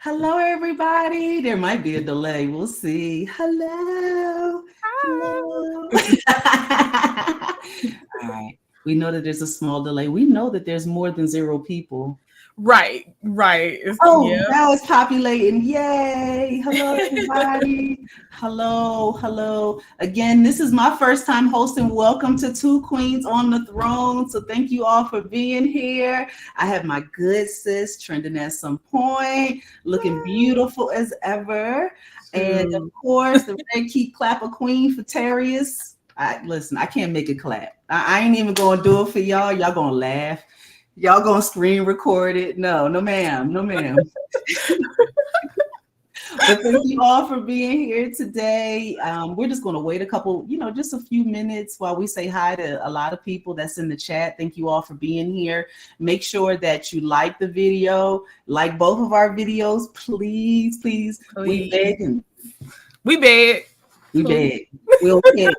Hello, everybody. There might be a delay. We'll see. Hello. Hello. All right. We know that there's a small delay. We know that there's more than 0 people. Right. Oh, now it's populating. Yay. Hello, everybody. Hello. Again, this is my first time hosting. Welcome to Two Queens on the Throne. So thank you all for being here. I have my good sis trending at some point, looking beautiful as ever. And of course, the red key clapper queen for Terius. Listen, I can't make it clap. I ain't even going to do it for y'all. Y'all going to laugh. Y'all gonna screen record it? No, ma'am. But thank you all for being here today. We're just gonna wait a couple, just a few minutes while we say hi to a lot of people that's in the chat. Thank you all for being here. Make sure that you like the video, like both of our videos, please. We beg. We'll pay.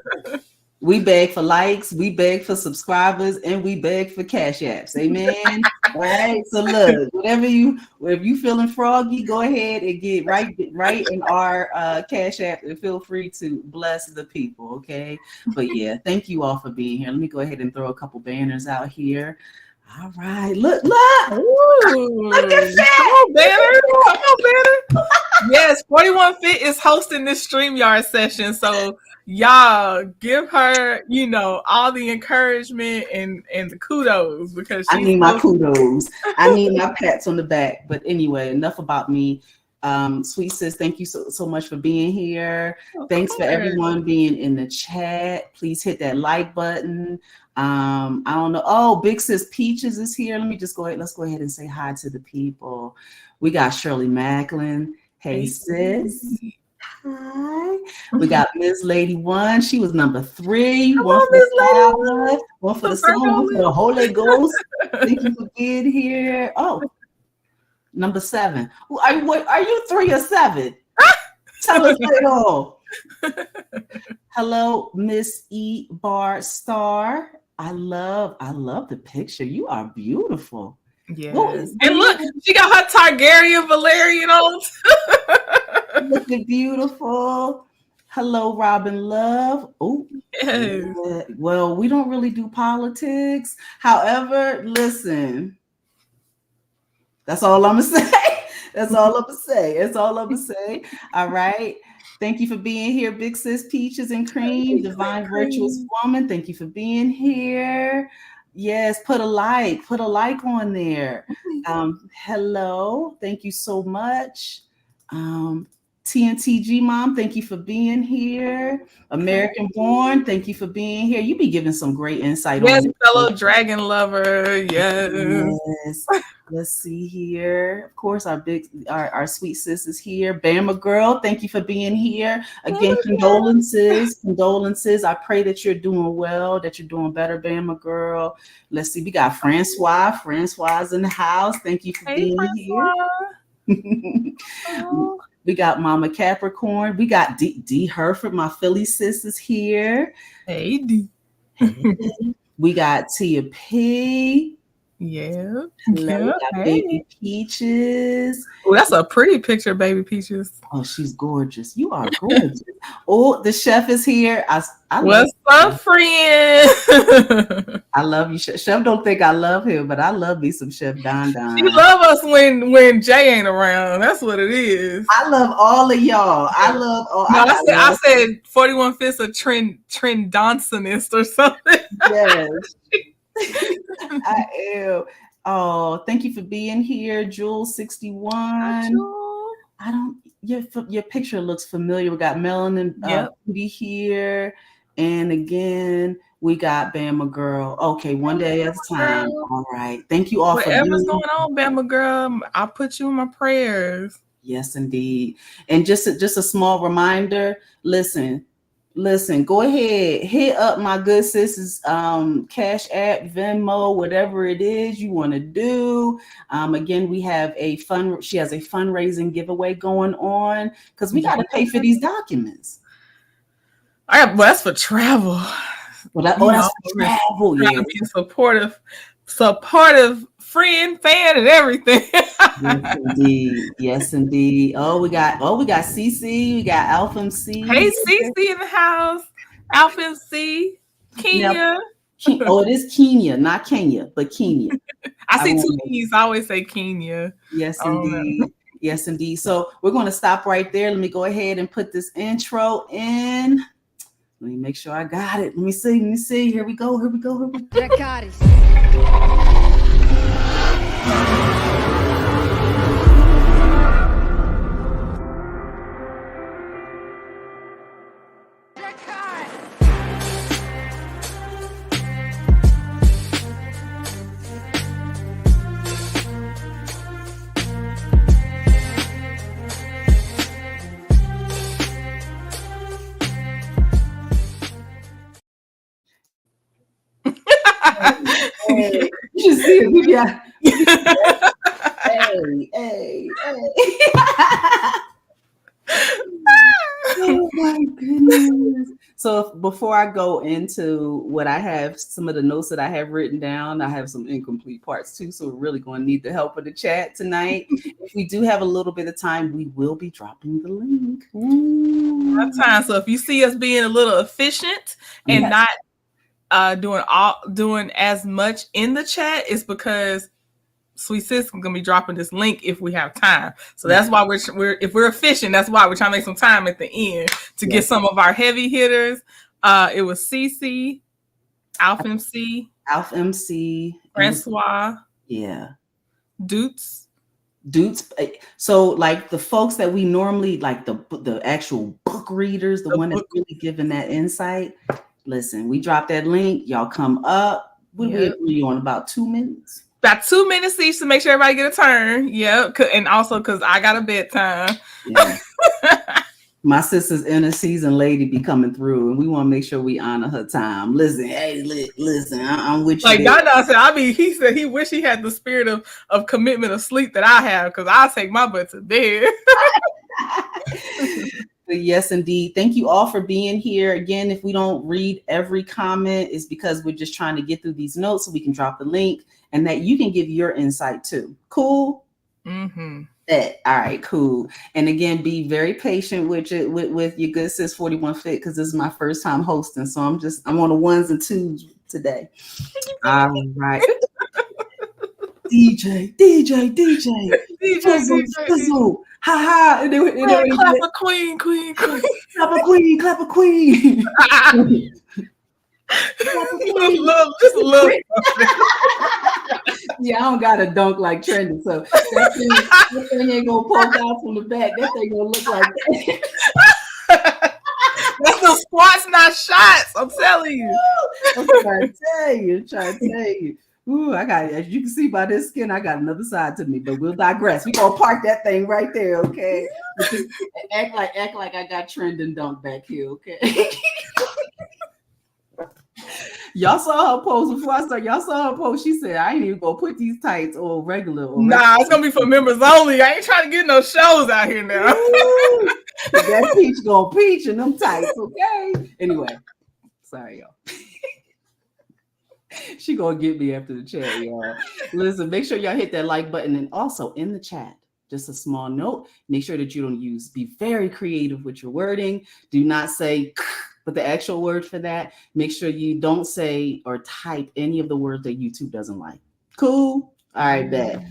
We beg for likes, we beg for subscribers, and we beg for cash apps. Amen. All right. So look, if you feeling froggy, go ahead and get right in our cash app and feel free to bless the people. Okay. But yeah, thank you all for being here. Let me go ahead and throw a couple banners out here. All right. Look. Ooh. Look at that. Come on, banner. Yes, 41 Fit is hosting this StreamYard session. So y'all give her, all the encouragement and the kudos because I need my kudos. I need my pats on the back. But anyway, enough about me. Sweet sis, thank you so much for being here. Thanks for everyone being in the chat. Please hit that like button. I don't know. Oh, Big Sis Peaches is here. Let's go ahead and say hi to the people. We got Shirley Macklin. Hey sis. Hi. We got Miss Lady One. She was number 3. One for the song, one for the Holy Ghost. Thank you for being here. Oh, number 7. Are you 3 or 7? Tell us it all. Hello, Miss E Bar Star. I love the picture. You are beautiful. Yes. And look, she got her Targaryen Valerian on. Looking beautiful. Hello, Robin Love. Oh, yes. Well, we don't really do politics. However, listen. That's all I'm gonna say. All right. Thank you for being here, Big Sis Peaches and Cream, Divine Virtuous Woman. Thank you for being here. Yes, put a like on there. Hello, thank you so much. TNTG Mom, thank you for being here. American Born, thank you for being here. You be giving some great insight. Yes, fellow dragon lover. Yes. Let's see here. Of course, our sweet sis is here. Bama Girl, thank you for being here. Again, condolences. I pray that you're doing well, that you're doing better, Bama Girl. Let's see. We got Francois. Francois is in the house. Thank you for being here. We got Mama Capricorn. We got D Herford, my Philly sis is here. Hey, D. We got Tia P. Yeah. We got Baby Peaches. Oh, that's a pretty picture, Baby Peaches. Oh, she's gorgeous. You are gorgeous. Oh, the chef is here. What's up, friend? I love you, Chef. Don't think I love him, but I love me some Chef Don. She love us when Jay ain't around. That's what it is. I love all of y'all. I love all. No, I said 41 Fit's a trend Donsonist or something. Yes. I am. Oh, thank you for being here, Jules 61. Your picture looks familiar. We got Melanin Beauty here, and again we got Bama Girl. Okay, one day at a time. All right. Thank you all. Whatever's going on, Bama Girl, I'll put you in my prayers. Yes, indeed. And just a small reminder. Listen, go ahead, hit up my good sis's Cash App, Venmo, whatever it is you want to do. Again, she has a fundraising giveaway going on because we got to pay for these documents. All right, well, that's for travel. That's for travel. Yeah, be supportive friend, fan, and everything. Yes, indeed. Yes, indeed. We got CC. We got Alpha MC. Hey, CC in the house. Alpha MC. Kenya. Now, it is Kenya, not Kenya, but Kenya. I see two E's. I always say Kenya. Yes, indeed. Yes, indeed. So we're going to stop right there. Let me go ahead and put this intro in. Let me make sure I got it. Let me see. Here we go. Dracarys. Hey, you should see it. We got hey. Oh my goodness. So before I go into what I have, some of the notes that I have written down, I have some incomplete parts too. So we're really going to need the help of the chat tonight. If we do have a little bit of time, we will be dropping the link. Time. So if you see us being a little efficient and not doing as much in the chat, it's because Sweet Sis is gonna be dropping this link if we have time. So that's why we're if we're efficient, that's why we're trying to make some time at the end to get some of our heavy hitters. It was CC, Alpha MC, Francois, Doots. So like the folks that we normally like, the actual book readers, the one that's really giving that insight. Listen, we drop that link. Y'all come up. We agree on about 2 minutes. About 2 minutes each to make sure everybody get a turn. Yep. And also because I got a bedtime. Yeah. My sister's inner season lady be coming through, and we want to make sure we honor her time. Listen, I'm with you. Like Dada said, he said he wish he had the spirit of commitment of sleep that I have, because I'll take my butt to bed. Yes, indeed. Thank you all for being here. Again, if we don't read every comment, it's because we're just trying to get through these notes so we can drop the link and that you can give your insight too. Cool? Mm-hmm. All right, cool. And again, be very patient with your good sis 41 Fit, because this is my first time hosting. So I'm on the ones and twos today. All right. DJ. Fizzle. Ha ha. And they clap a queen. Clap a queen. Just a little. Yeah, I don't got a dunk like Trendy, so that thing ain't gonna poke out from the back. That thing gonna look like that. That's the squats, not shots. I'm telling you. I'm trying to tell you. Ooh, I got, as you can see by this skin, I got another side to me, but we'll digress. We gonna park that thing right there, okay? Just act like I got Trend and Dunk back here, okay? Y'all saw her post before I started. Y'all saw her post. She said, I ain't even gonna put these tights or regular. Nah, it's gonna be for members only. I ain't trying to get no shows out here now. That peach gonna peach in them tights, okay? Anyway, sorry, y'all. She gonna get me after the chat, y'all. Listen, make sure y'all hit that like button, and also in the chat, just a small note, make sure that you don't be very creative with your wording. Do not say but the actual word for that. Make sure you don't say or type any of the words that YouTube doesn't like. Cool? All right, bet.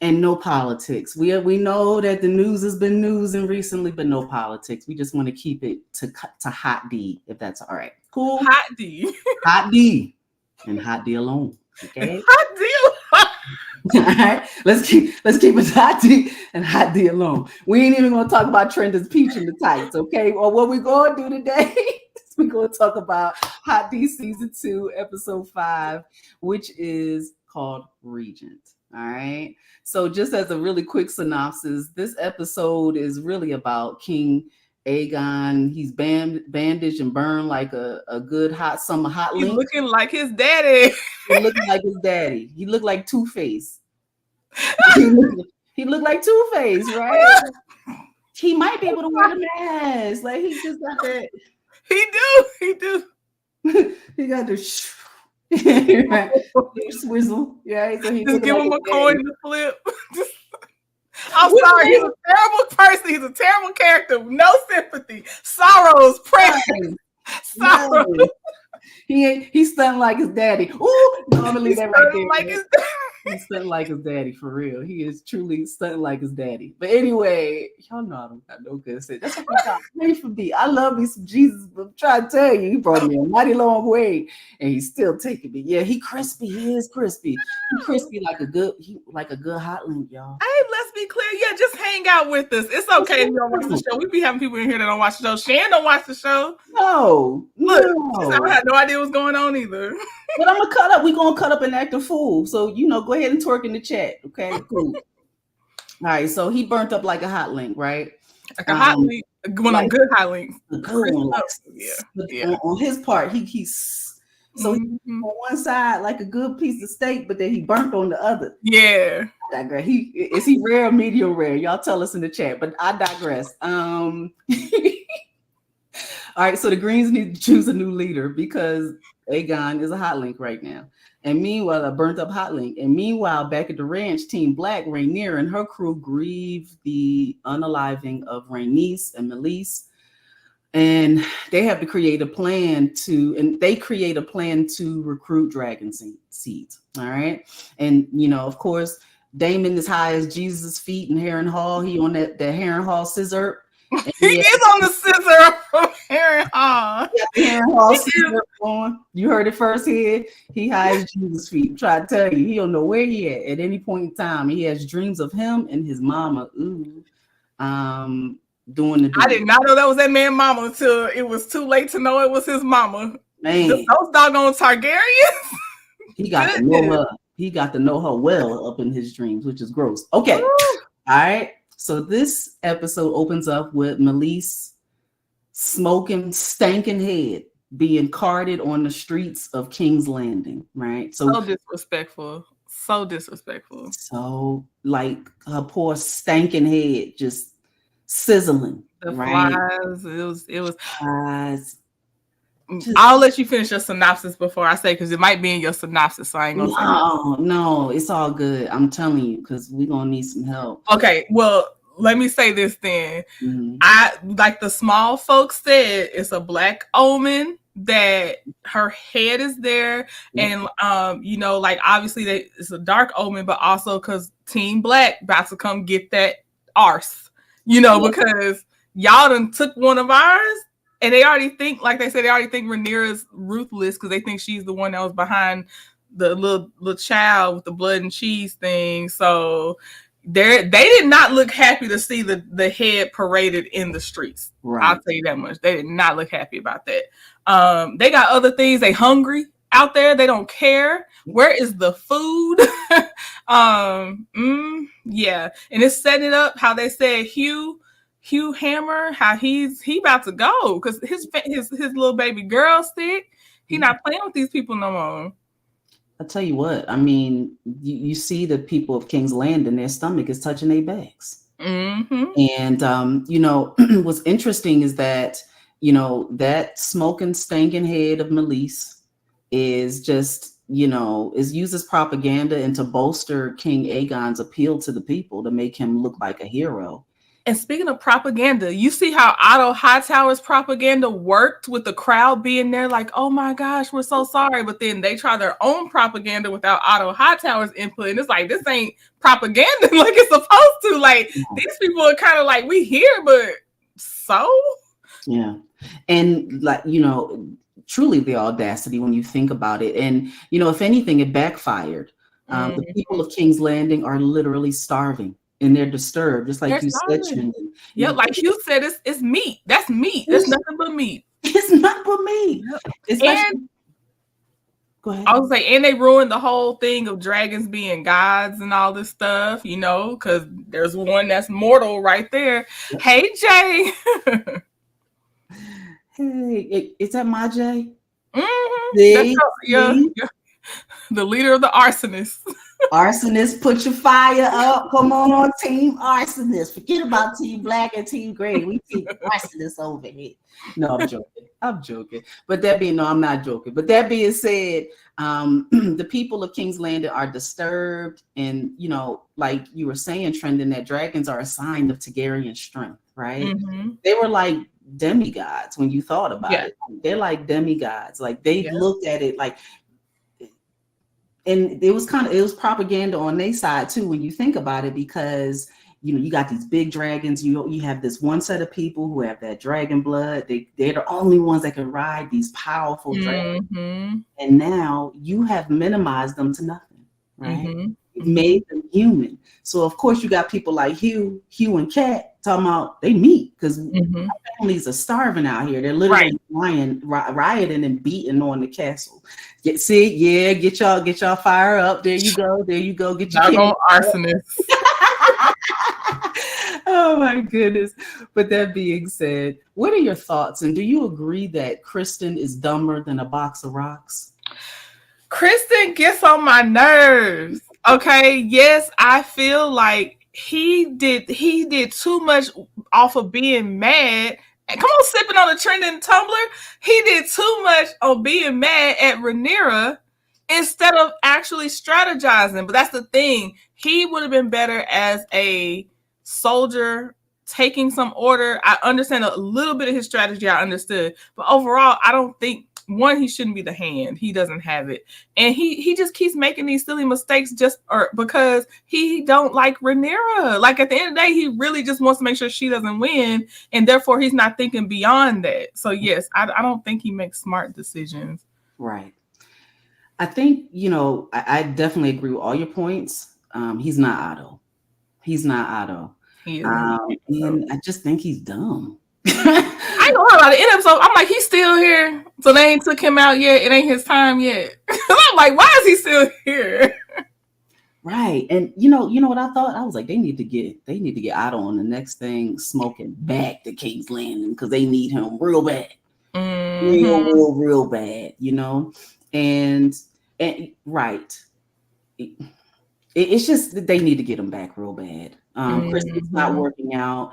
And no politics. We know that the news has been newsing recently, but no politics. We just want to keep it to hot D, if that's all right. Cool? Hot D. Hot D. And hot D alone. Okay? Hot D. All right, let's keep it hot D and hot D alone. We ain't even gonna talk about Trenda's peach in the tights, okay? Or what we're gonna do today is we're gonna talk about Hot D season 2, episode 5, which is called Regent. All right. So just as a really quick synopsis, this episode is really about King Aegon. He's bandaged and burned like a good hot summer hot link. He's looking like his daddy. He looked like his daddy. He looked like Two-Face. He looked like Two-Face, right? He might be able to wear the mask. Like he just got that. He do. He got the Right. Swizzle. Yeah, so he Just looking give like him a his coin daddy. to flip. I'm What's sorry, he's his a terrible person. He's a terrible character. No sympathy. Sorrows, prayers, name? sorrow. No. He's stunting like his daddy. Ooh, no, I'm gonna leave He's that right stunting there. like his He's stunting like his daddy for real. He is truly stunting like his daddy. But anyway, y'all know I don't got no good sense. That's what God prayed for me. I love me some Jesus, but I'm trying to tell you, he brought me a mighty long way, and he's still taking me. Yeah, he crispy. He is crispy. He crispy like a good hot link, y'all. Hey, let's be clear. Yeah, just hang out with us. It's okay if you don't watch the show. We be having people in here that don't watch the show. Shan don't watch the show. No, Look, no. I had no idea what's going on either. But I'm gonna cut up. We're gonna cut up and act a fool. So go ahead and twerk in the chat. Okay, cool. All right, so he burnt up like a hot link, right? Like a hot link, one of them good hot links. A good one. Yeah. On his part, he's so on one side like a good piece of steak, but then he burnt on the other. Yeah. I digress. Is he rare or medium rare? Y'all tell us in the chat. But I digress. All right, so the Greens need to choose a new leader because Aegon is a hot link right now. And meanwhile, a burnt up hot link. And meanwhile, back at the ranch, Team Black, Rhaenyra and her crew grieve the unaliving of Rhaenys and Meleys. And they have to create a plan to recruit dragon seeds. All right. And, of course, Daemon is high as Jesus' feet in Harrenhal. He on that Harrenhal scissor. He is on the scissor from Harrenhal. Harrenhal scissor on. You heard it first here. He high as Jesus' feet. I'm trying to tell you, he don't know where he at any point in time. He has dreams of him and his mama. Doing the. I did not know that was that man's mama until it was too late to know it was his mama. Man, those doggone Targaryens. He got to know her. He got to know her well up in his dreams, which is gross. Okay, all right. So this episode opens up with Meleys smoking, stanking head being carted on the streets of King's Landing, right? So disrespectful. So disrespectful. So like her poor stanking head just sizzling. The right? flies. It was flies. I'll let you finish your synopsis before I say, because it might be in your synopsis, so I ain't gonna say no, it's all good. I'm telling you, because we're gonna need some help. Okay, well, let me say this then. Mm-hmm. I like the small folks said, it's a black omen that her head is there, and like obviously it's a dark omen, but also because Team Black about to come get that arse, because y'all done took one of ours. And they already think, like they said, Rhaenyra's ruthless because they think she's the one that was behind the little child with the blood and cheese thing. So they did not look happy to see the head paraded in the streets. Right. I'll tell you that much. They did not look happy about that. They got other things. They hungry out there. They don't care. Where is the food? Yeah. And it's setting it up how they said Hugh Hammer, how he about to go because his little baby girl sick. He not playing with these people no more. I'll tell you what. I mean, you see the people of King's Landing, their stomach is touching their backs. Mm-hmm. And what's interesting is that that smoking, stanking head of Meleys is just is used as propaganda and to bolster King Aegon's appeal to the people to make him look like a hero. And speaking of propaganda, you see how Otto Hightower's propaganda worked with the crowd being there like, oh my gosh, we're so sorry. But then they try their own propaganda without Otto Hightower's input. And it's like, this ain't propaganda like it's supposed to. Like, these people are kind of like, we here, but so? Yeah. And like, truly the audacity when you think about it. And, if anything, it backfired. The people of King's Landing are literally starving. And they're disturbed, just like they're said. Yeah, like you said, it's meat. That's meat. That's nothing but meat. It's nothing but meat. Go ahead. I was like, and they ruined the whole thing of dragons being gods and all this stuff, because there's one that's mortal right there. Yep. Hey, Jay. Hey, is that my Jay? Mm-hmm. Yeah. The leader of the arsonists. Arsonist, put your fire up. Come on, Team Arsonist. Forget about Team Black and Team Gray. We Team Arsonist over here. No, I'm joking. I'm joking. But I'm not joking. But that being said, the people of King's Landing are disturbed. And, like you were saying, Trendon, that dragons are a sign of Targaryen strength, right? Mm-hmm. They were like demigods when you thought about it. They're like demigods. Like they looked at it like, and it was propaganda on their side too when you think about it, because you got these big dragons, you have this one set of people who have that dragon blood. They're the only ones that can ride these powerful dragons, and now you have minimized them to nothing, right? You've made them human. So of course you got people like Hugh and Kat talking about they meet, because families are starving out here. They're literally rioting and beating on the castle. Get y'all fire up. There you go. Get your arsonists. Oh my goodness. But that being said, what are your thoughts? And do you agree that Criston is dumber than a box of rocks? Criston gets on my nerves. Okay. Yes, I feel like he did too much off of being mad. And come on, sipping on the trending tumbler. He did too much on being mad at Rhaenyra instead of actually strategizing. But that's the thing. He would have been better as a soldier, taking some order. I understand a little bit of his strategy. I understood. But overall, I don't think, one, he shouldn't be the hand. He doesn't have it. And he just keeps making these silly mistakes because he don't like Rhaenyra. Like at the end of the day, he really just wants to make sure she doesn't win. And therefore, he's not thinking beyond that. So yes, I don't think he makes smart decisions. Right. I think, I definitely agree with all your points. He's not Otto. And I just think he's dumb. I ain't gonna lie about the end episode. I'm like, he's still here. So they ain't took him out yet. It ain't his time yet. I'm like, why is he still here? Right. And you know what I thought? I was like, they need to get Otto on the next thing, smoking back to King's Landing, because they need him real bad. Real bad, And right. It's just that they need to get him back real bad. Criston's not working out.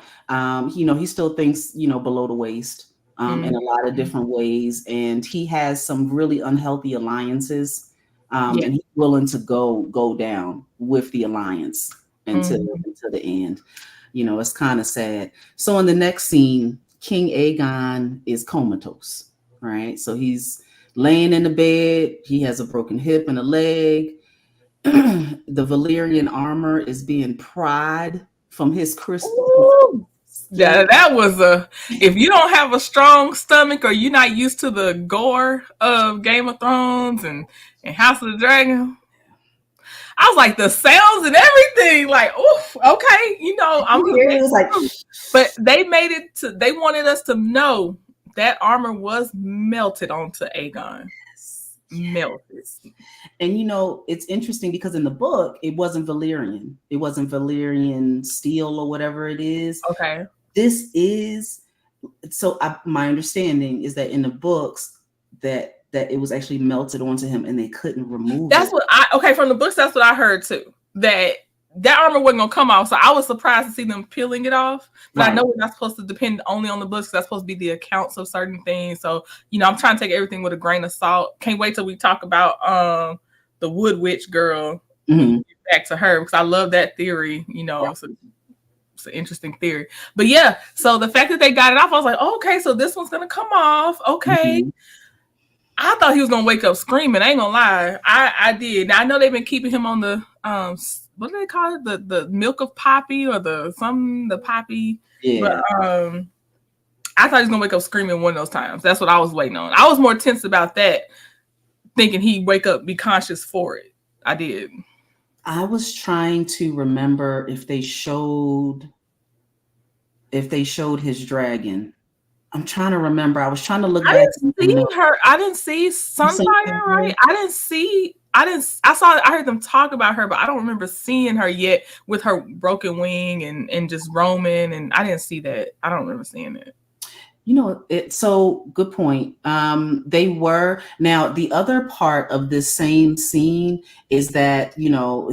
He still thinks, below the waist in a lot of different ways. And he has some really unhealthy alliances. And he's willing to go down with the alliance until the end. It's kind of sad. So in the next scene, King Aegon is comatose, right? So he's laying in the bed. He has a broken hip and a leg. The Valyrian armor is being pried from his crystal. Yeah, that was if you don't have a strong stomach, or you're not used to the gore of Game of Thrones and House of the Dragon, I was like, the sounds and everything, like, oof, okay, I'm here. But they wanted us to know that armor was melted onto Aegon. Melted. And it's interesting because in the book it wasn't Valyrian. It wasn't Valyrian steel or whatever it is. Okay. This is my understanding is that in the books that it was actually melted onto him and they couldn't remove it. From the books, that's what I heard too. That armor wasn't gonna come off. So I was surprised to see them peeling it off. But right. I know we're not supposed to depend only on the books. That's supposed to be the accounts of certain things. So, I'm trying to take everything with a grain of salt. Can't wait till we talk about the Wood Witch girl. Back to her, because I love that theory. It's an interesting theory. But yeah, so the fact that they got it off, I was like, okay, so this one's gonna come off. Okay. I thought he was gonna wake up screaming. I ain't gonna lie. I did. Now I know they've been keeping him on the what do they call it? The milk of poppy, or the poppy. Yeah. But I thought he was gonna wake up screaming one of those times. That's what I was waiting on. I was more tense about that, thinking he'd wake up, be conscious for it. I did. I was trying to remember if they showed his dragon. I'm trying to remember. I was trying to look back. I didn't see Sunfire, right? I heard them talk about her, but I don't remember seeing her yet with her broken wing and just roaming. And I didn't see that. I don't remember seeing it. So good point. They were. Now the other part of this same scene is that so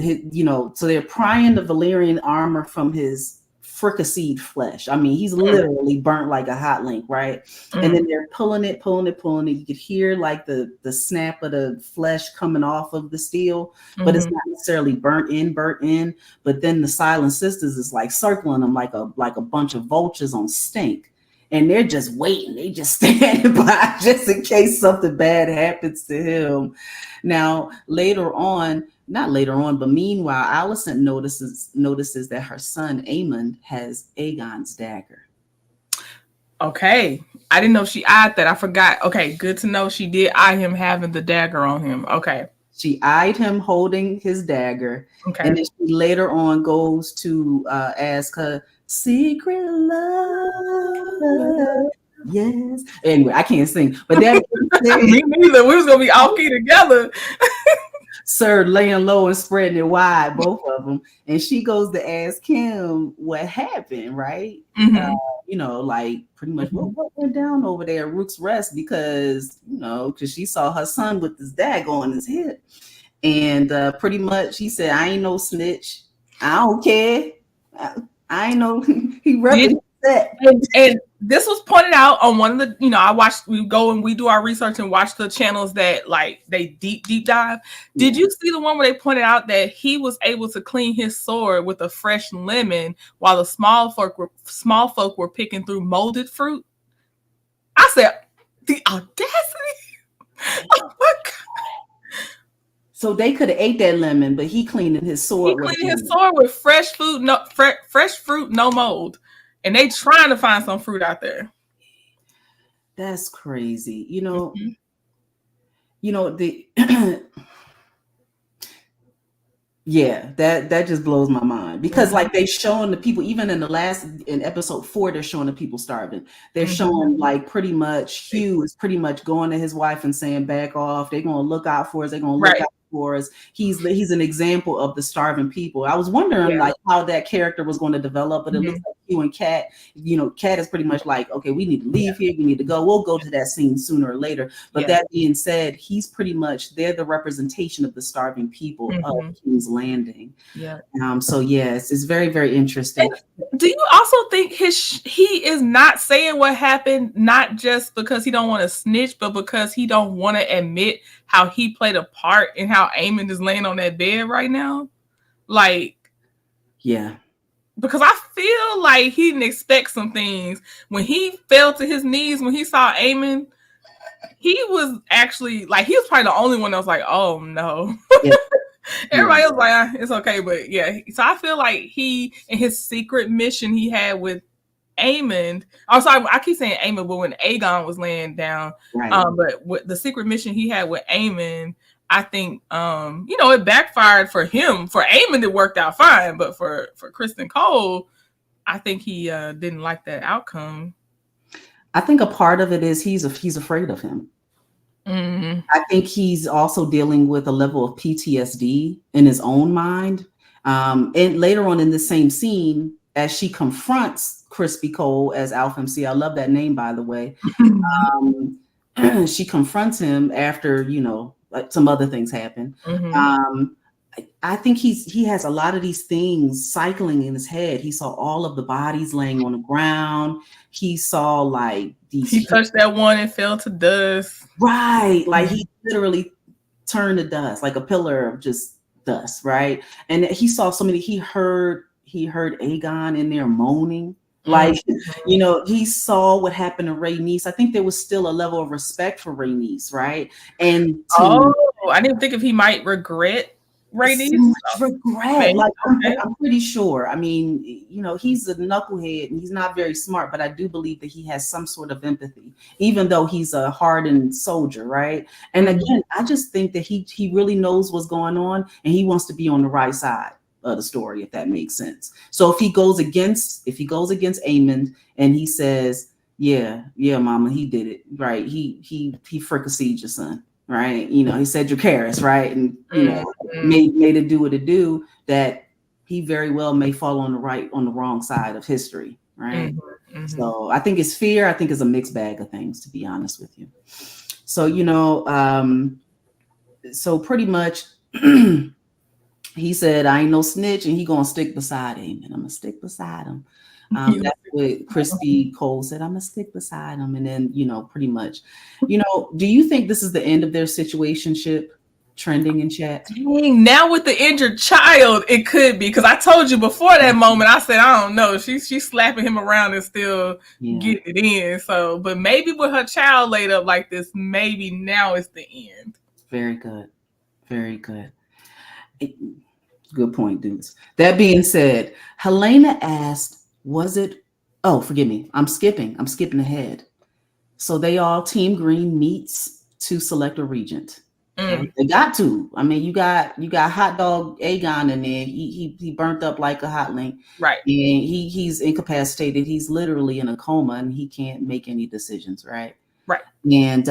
they're prying the Valerian armor from his fricasseed flesh. I mean, he's literally burnt like a hot link, right? And then they're pulling it. You could hear like the snap of the flesh coming off of the steel, but it's not necessarily burnt in. But then the Silent Sisters is like circling them like a bunch of vultures on stink. And they're just waiting. They just standing by just in case something bad happens to him. Now, not later on, but meanwhile, Alicent notices that her son Aemond has Aegon's dagger. Okay. I didn't know she eyed that. I forgot. Okay, good to know she did eye him having the dagger on him. Okay. She eyed him holding his dagger. Okay. And then she later on goes to ask her secret love. Yes. Anyway, I can't sing, but that me neither. We was gonna be off key together. Sir laying low and spreading it wide, both of them. And she goes to ask him what happened, right? Like pretty much what went down over there at Rook's Rest, because she saw her son with this dagger on his hip. And pretty much he said, I ain't no snitch. I don't care. I know he represents that. And this was pointed out on one of the, we go and we do our research and watch the channels that like they deep dive. Did you see the one where they pointed out that he was able to clean his sword with a fresh lemon while the small folk were picking through molded fruit? I said, the audacity! Oh my God. So they could have ate that lemon, but he cleaned his sword. He cleaned his sword with fresh fruit, no mold. And they trying to find some fruit out there. That's crazy. Yeah, that just blows my mind, because like they showing the people, even in episode 4, they're showing the people starving. They're showing like pretty much Hugh is pretty much going to his wife and saying, back off. They're going to look out for us. They're going to look out for us. He's an example of the starving people. I was wondering like how that character was going to develop, but it looks like Hugh and Kat, Kat is pretty much like, okay, we need to leave here. We need to go. We'll go to that scene sooner or later. But that being said, he's pretty much, they're the representation of the starving people of King's Landing. Yeah. So yes, it's very, very interesting. Do you also think he is not saying what happened, not just because he don't want to snitch, but because he don't want to admit how he played a part in how Aemond is laying on that bed right now? Like, yeah. Because I feel like he didn't expect some things. When he fell to his knees, when he saw Aemond, he was actually like, he was probably the only one that was like, oh no. Yeah. Everybody else was like, it's okay. But yeah, so I feel like he, in his secret mission he had with Aemond, I keep saying Aemond, but when Aegon was laying down, but with the secret mission he had with Aemond, I think it backfired for him. For Aemond, it worked out fine, but for Criston Cole, I think he didn't like that outcome. I think a part of it is he's afraid of him. Mm-hmm. I think he's also dealing with a level of PTSD in his own mind. And later on in the same scene, as she confronts Crispy Cole as Alpha MC, I love that name, by the way. She confronts him after, like some other things happen. Mm-hmm. I think he has a lot of these things cycling in his head. He saw all of the bodies laying on the ground. He saw like these. He touched that one and fell to dust. Right. Like he literally turned to dust, like a pillar of just dust. Right. And he saw so many, he heard Aegon in there moaning. Like, he saw what happened to Rhaenys. I think there was still a level of respect for Rhaenys, right? And I didn't think if he might regret Rhaenys. So regret. Like, I'm pretty sure. I mean, he's a knucklehead and he's not very smart, but I do believe that he has some sort of empathy, even though he's a hardened soldier, right? And again, I just think that he really knows what's going on and he wants to be on the right side of the story, if that makes sense. So if he goes against Aemond and he says, yeah, mama, he did it, right? He fricasseed your son, right? He said Dracarys, right? And made it do what it do, that he very well may fall on the wrong side of history, right? Mm-hmm. So I think it's fear. I think it's a mixed bag of things, to be honest with you. So, so pretty much he said, I ain't no snitch, and he gonna stick beside him, and I'm gonna stick beside him. That's what Christy Cole said. I'm gonna stick beside him, and then pretty much, do you think this is the end of their situationship? Trending in chat. Dang, now with the injured child, it could be, because I told you before that moment. I said I don't know. She's slapping him around and still getting it in. So, but maybe with her child laid up like this, maybe now it's the end. Very good, very good. Good point, dudes. That being said, Helena asked, "Was it?" Oh, forgive me. I'm skipping ahead. So they all Team Green meets to select a regent. Right? They got to. I mean, you got hot dog Aegon in there. He burnt up like a hot link. Right. And he's incapacitated. He's literally in a coma and he can't make any decisions. Right. Right. And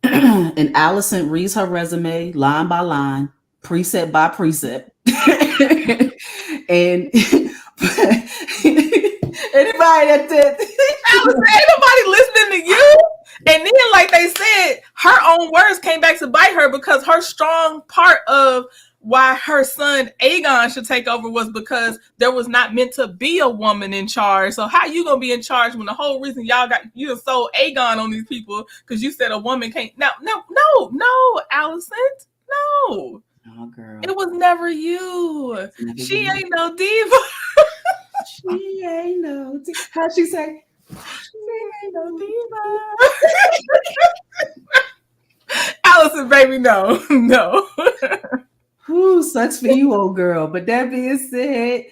and Allison reads her resume line by line, precept by precept. And anybody that did Allison, ain't nobody listening to you. And then, like they said, her own words came back to bite her, because her strong part of why her son Aegon should take over was because there was not meant to be a woman in charge. So how you gonna be in charge when the whole reason you done sold Aegon on these people because you said a woman can't? No, Allison, no. Oh, girl. It was never you. She ain't no diva. She ain't no diva. How'd she say? She ain't no diva. Allison, baby, no. Whew, sucks for you, old girl. But that being said,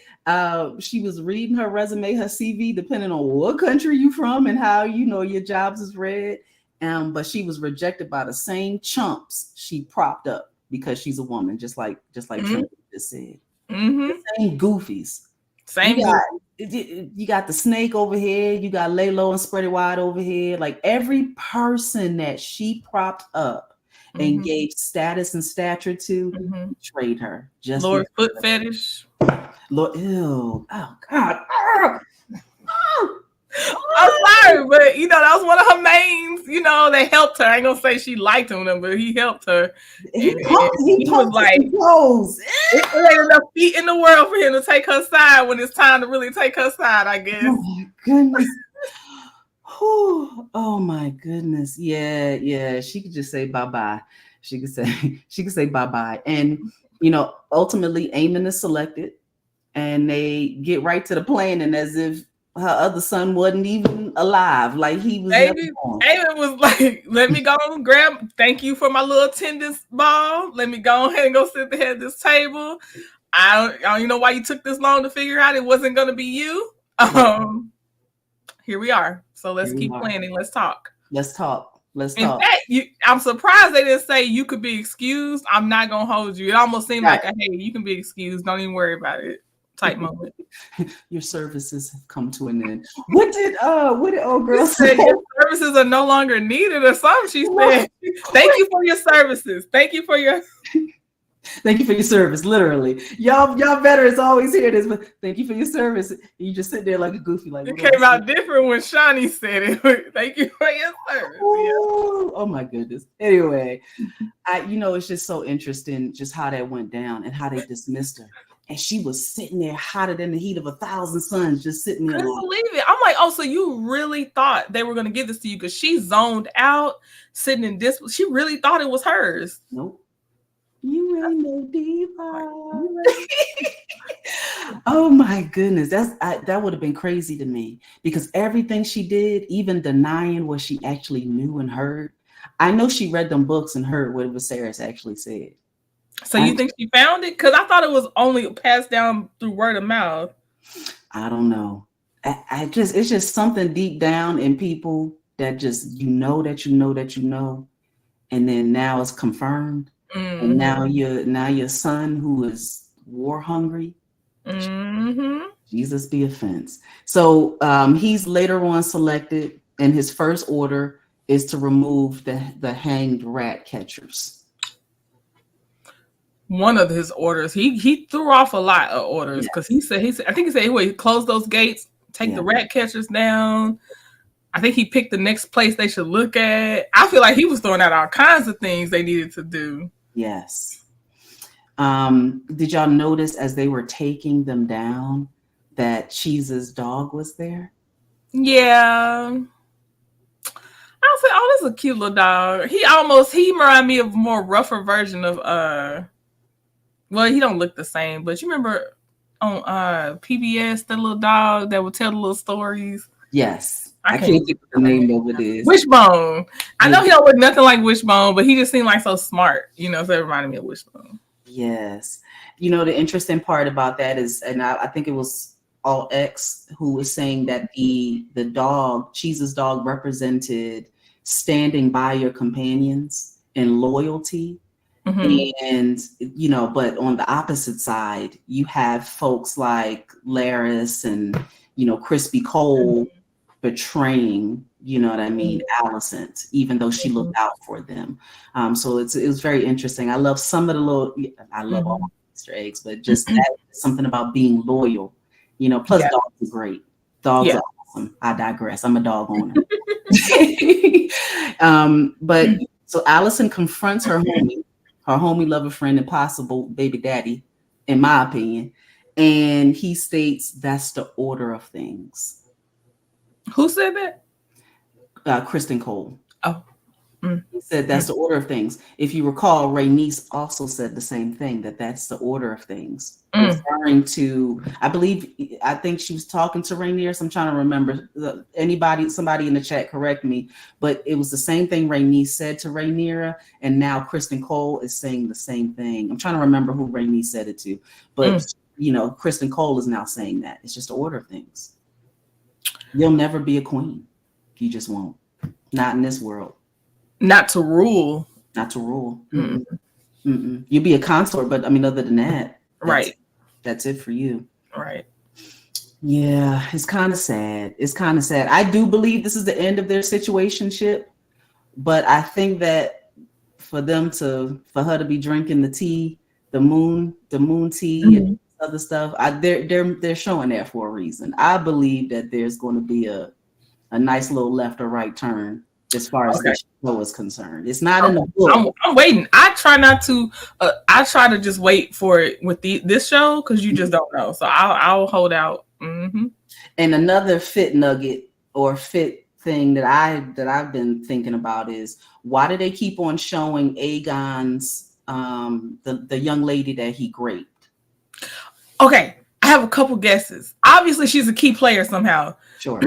she was reading her resume, her CV, depending on what country you from and how your jobs is read. But she was rejected by the same chumps she propped up because she's a woman, just like Trinity just said. Mm-hmm. The same goofies. Same. You got the snake over here. You got lay low and spread it wide over here. Like every person that she propped up and gave status and stature to, betrayed her. Just Lord foot fetish. Lord, ew. Oh God. I'm sorry, but that was one of her mains. They helped her. I ain't gonna say she liked him, but he helped her. He was like, it ain't enough feet in the world for him to take her side when it's time to really take her side, I guess. Oh my goodness. Oh my goodness. Yeah. She could just say bye-bye. She could say bye-bye. And ultimately Aemon is selected and they get right to the planning as if her other son wasn't even alive. Like he was. Aemon was like, let me go and grab. Thank you for my little attendance ball. Let me go ahead and go sit at the this table. I don't know why you took this long to figure out it wasn't going to be you. Here we are. So let's keep planning. Let's talk. In fact, I'm surprised they didn't say you could be excused. I'm not going to hold you. It almost seemed like, hey, you can be excused. Don't even worry about it. Type moment. Your services have come to an end. What did old girl say? Your services are no longer needed or something. She said, thank you for your services. Thank you for your service. Literally. Y'all veterans always hear this, but thank you for your service. You just sit there like a goofy. Like it came out different when Shani said it. Thank you for your service. Oh my goodness. Anyway, it's just so interesting just how that went down and how they dismissed her. And she was sitting there hotter than the heat of 1,000 suns, just sitting there. Couldn't believe it. I'm like, oh, so you really thought they were going to give this to you because she zoned out, sitting in this. She really thought it was hers. Nope. You ain't no diva. Oh my goodness, that would have been crazy to me because everything she did, even denying what she actually knew and heard. I know she read them books and heard what Viserys actually said. So you think she found it? Because I thought it was only passed down through word of mouth. I don't know. It's just something deep down in people that just that you know, and then now it's confirmed. And now your son who is war hungry. Jesus be offense. So he's later on selected, and his first order is to remove the hanged rat catchers. One of his orders, he threw off a lot of orders because he said I think he said, "Wait, close those gates, take the rat catchers down. I think he picked the next place they should look at. I feel like he was throwing out all kinds of things they needed to do. Yes. Did y'all notice as they were taking them down that Cheese's dog was there? Yeah. I was like, oh, this is a cute little dog. He reminded me of a more rougher version of well, he don't look the same, but you remember on PBS, that little dog that would tell the little stories? Yes. I can't think of the name of it is. Wishbone. I know he don't look nothing like Wishbone, but he just seemed like so smart, so it reminded me of Wishbone. Yes. The interesting part about that is, and I think it was All X who was saying that the dog, Cheese's dog, represented standing by your companions and loyalty. And, but on the opposite side, you have folks like Laris and, Crispy Cole betraying, Allison, even though she looked out for them. So it was very interesting. I love some of the I love all Easter eggs, but just that, something about being loyal, plus dogs are great. Dogs are awesome. I digress. I'm a dog owner. But so Allison confronts her homie lover friend and possible baby daddy, in my opinion. And he states that's the order of things. Who said that? Kristen Cole. Oh. He said that's the order of things. If you recall, Rhaenys also said the same thing, that's the order of things. Referring to, I think she was talking to Rhaenyra. I'm trying to remember. Somebody in the chat correct me, but it was the same thing Rhaenys said to Rhaenyra, and now Kristen Cole is saying the same thing. I'm trying to remember who Rhaenys said it to, but Kristen Cole is now saying that. It's just the order of things. You'll never be a queen. You just won't. Not in this world. Not to rule. Mm-mm. Mm-mm. You'll be a consort, but other than that, that's it for you. Right. Yeah, it's kind of sad. I do believe this is the end of their situationship, but I think that for her to be drinking the tea, the moon tea and other stuff, they're showing that for a reason. I believe that there's going to be a nice little left or right turn as far as the show is concerned. It's not in the book. I'm waiting. I try not to. I try to just wait for it with this show because you just don't know. So I'll hold out. Mm-hmm. And another fit nugget or fit thing that I've been thinking about is, why do they keep on showing Aegon's the young lady that he raped? Okay, I have a couple guesses. Obviously, she's a key player somehow. Sure.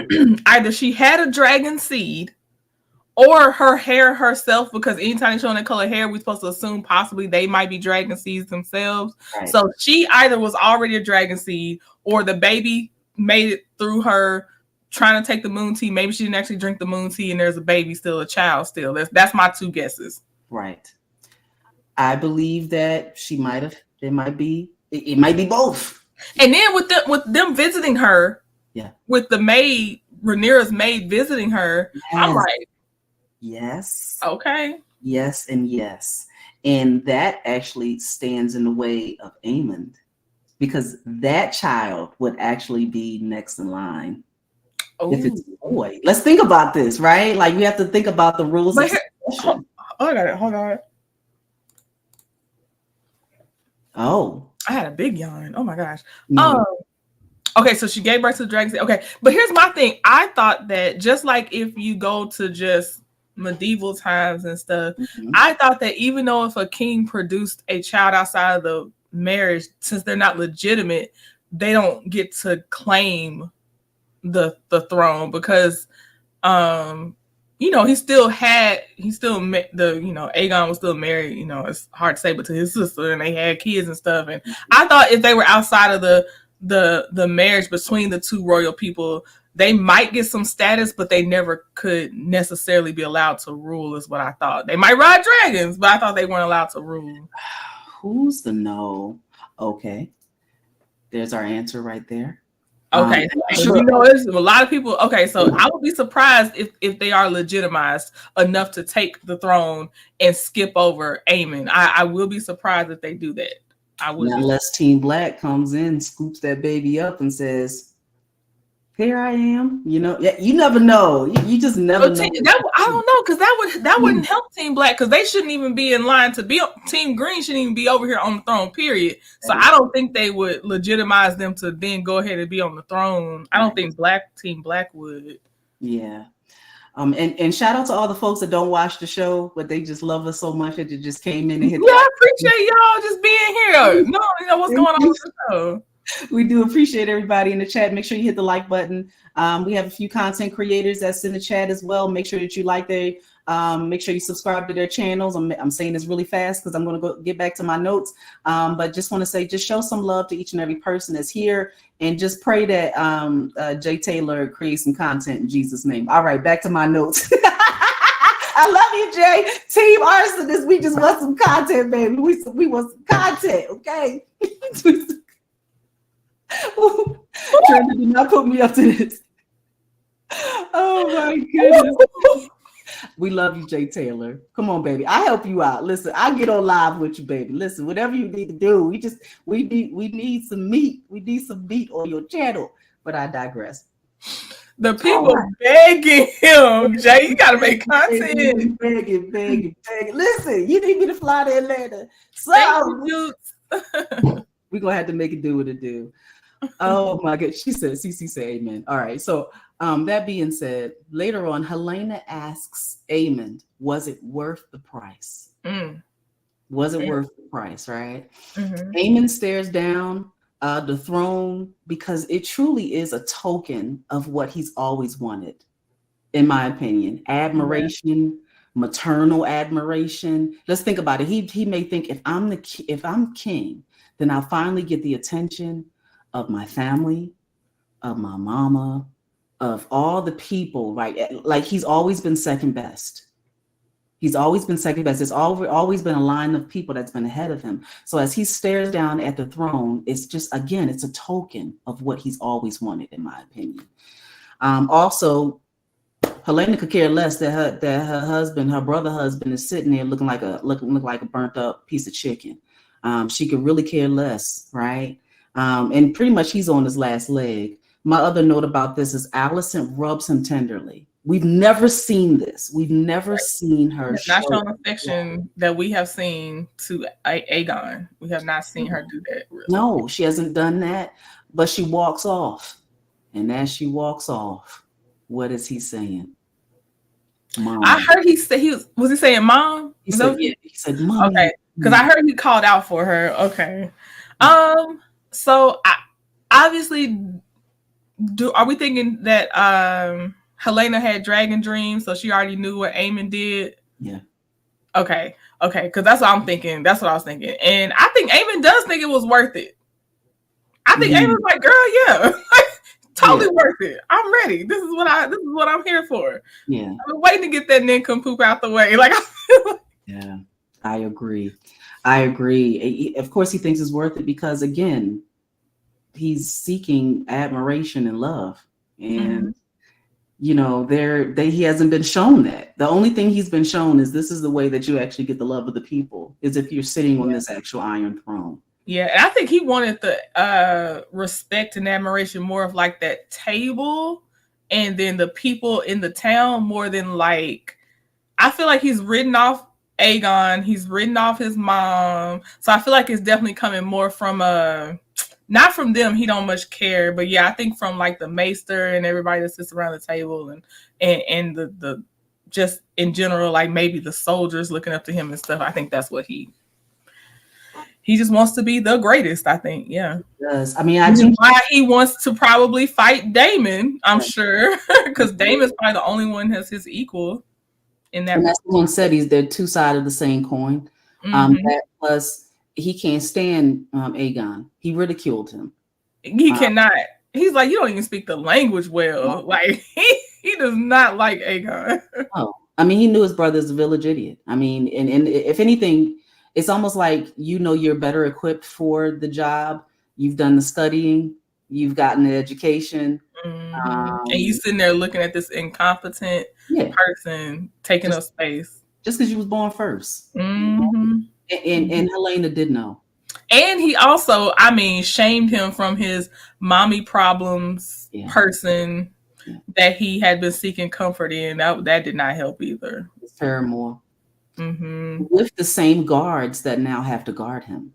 Either she had a dragon seed, or her hair herself, because anytime they show that color hair, we're supposed to assume possibly they might be dragon seeds themselves. Right. So she either was already a dragon seed, or the baby made it through her trying to take the moon tea. Maybe she didn't actually drink the moon tea, and there's a baby still, a child still. That's my two guesses. Right. I believe that she might have. It might be both. And then with them visiting her, with the maid, Rhaenyra's maid visiting her, I'm like, yes. Okay. Yes and yes. And that actually stands in the way of Aemond, because that child would actually be next in line. If it's a boy. Let's think about this, right? Like, we have to think about the rules of succession. Hold on. Oh. I had a big yawn. Oh my gosh. No. Okay, so she gave birth to the dragon. Okay, but here's my thing. I thought that just like if you go to just medieval times and stuff, I thought that even though if a king produced a child outside of the marriage, since they're not legitimate, they don't get to claim the throne, because Aegon was still married, it's hard to say, but to his sister, and they had kids and stuff. And I thought if they were outside of the marriage between the two royal people, they might get some status, but they never could necessarily be allowed to rule, is what I thought. They might ride dragons, but I thought they weren't allowed to rule. Who's the no? Okay. There's our answer right there. Okay. There's a lot of people. Okay, so I would be surprised if they are legitimized enough to take the throne and skip over Aemond. I will be surprised if they do that. I would. Unless Team Black comes in, scoops that baby up and says, here I am. You know, you never know. You just never know. I don't know, because that wouldn't help Team Black, because they shouldn't even be in line to be Team Green shouldn't even be over here on the throne, period. So I don't think they would legitimize them to then go ahead and be on the throne. I don't think Team Black would. Yeah. And shout out to all the folks that don't watch the show, but they just love us so much that they just came in and hit. Yeah, I appreciate y'all just being here. No, you know what's going on with the show. We do appreciate everybody in the chat. Make sure you hit the like button. We have a few content creators that's in the chat as well. Make sure that you like their, make sure you subscribe to their channels. I'm saying this really fast because I'm going to go get back to my notes. But just want to say, just show some love to each and every person that's here, and just pray that Jay Taylor creates some content in Jesus' name. All right, back to my notes. I love you, Jay. Team Arsonist, we just want some content, baby. We want some content, okay? Trenda, do not put me up to this. Oh my goodness. We love you, Jay Taylor. Come on, baby. I help you out. Listen, I get on live with you, baby. Listen, whatever you need to do. We need some meat. We need some meat on your channel. But I digress. The people begging him, Jay, you gotta make content. Begging. Listen, you need me to fly to Atlanta. So we're gonna have to make it do what it do. Oh my God. She said, CC say amen. All right. So that being said, later on, Helena asks Aemond, was it worth the price? Was it worth the price, right? Aemond stares down the throne because it truly is a token of what he's always wanted, in my opinion. Admiration, maternal admiration. Let's think about it. He may think, if I'm king, then I'll finally get the attention of my family, of my mama, of all the people, right? Like, he's always been second best. He's always been second best. There's always been a line of people that's been ahead of him. So as he stares down at the throne, it's just, again, it's a token of what he's always wanted, in my opinion. Also, Helena could care less that her husband, her brother husband, is sitting there looking like a burnt up piece of chicken. She could really care less, right? And pretty much he's on his last leg. My other note about this is Alicent rubs him tenderly. We've never seen this. We've never seen her not shown affection that we have seen to Aegon. We have not seen her do that. Really. No, she hasn't done that. But she walks off. And as she walks off, what is he saying? Mom. I heard he was he saying mom? He said mom. Okay. Because I heard he called out for her. Okay. So obviously, are we thinking that Helena had dragon dreams, so she already knew what Aemond did? Yeah. Okay, because that's what I'm thinking. That's what I was thinking, and I think Aemond does think it was worth it. I think Aemond's like, girl, yeah, totally worth it. I'm ready. This is what I'm here for. Yeah. I've been waiting to get that nincompoop out the way. Like, yeah, I agree. Of course, he thinks it's worth it because, again, he's seeking admiration and love, and you know, he hasn't been shown that. The only thing he's been shown is this is the way that you actually get the love of the people, is if you're sitting on this actual iron throne. Yeah, and I think he wanted the respect and admiration more of like that table, and then the people in the town more than like. I feel like he's written off Aegon, he's written off his mom, so I feel like it's definitely coming more from not from them, he don't much care, but yeah, I think from like the maester and everybody that sits around the table and the just in general, like maybe the soldiers looking up to him and stuff. I think that's what he just wants to be the greatest, I think. Yeah. Yes. I mean, I think why he wants to probably fight Daemon, I'm sure, because Daemon's probably the only one that's his equal in that. And that's someone said they're two sides of the same coin. That plus he can't stand Aegon. He ridiculed him. He cannot. He's like, you don't even speak the language well. Like he does not like Aegon. Oh, I mean, he knew his brother's a village idiot. I mean, and if anything, it's almost like, you know, you're better equipped for the job. You've done the studying. You've gotten the education. And you sitting there looking at this incompetent person taking up space. Just because you was born first. And Helena did know. And he also, I mean, shamed him from his mommy problems person that he had been seeking comfort in. That did not help either. Paramore. Mm-hmm. With the same guards that now have to guard him.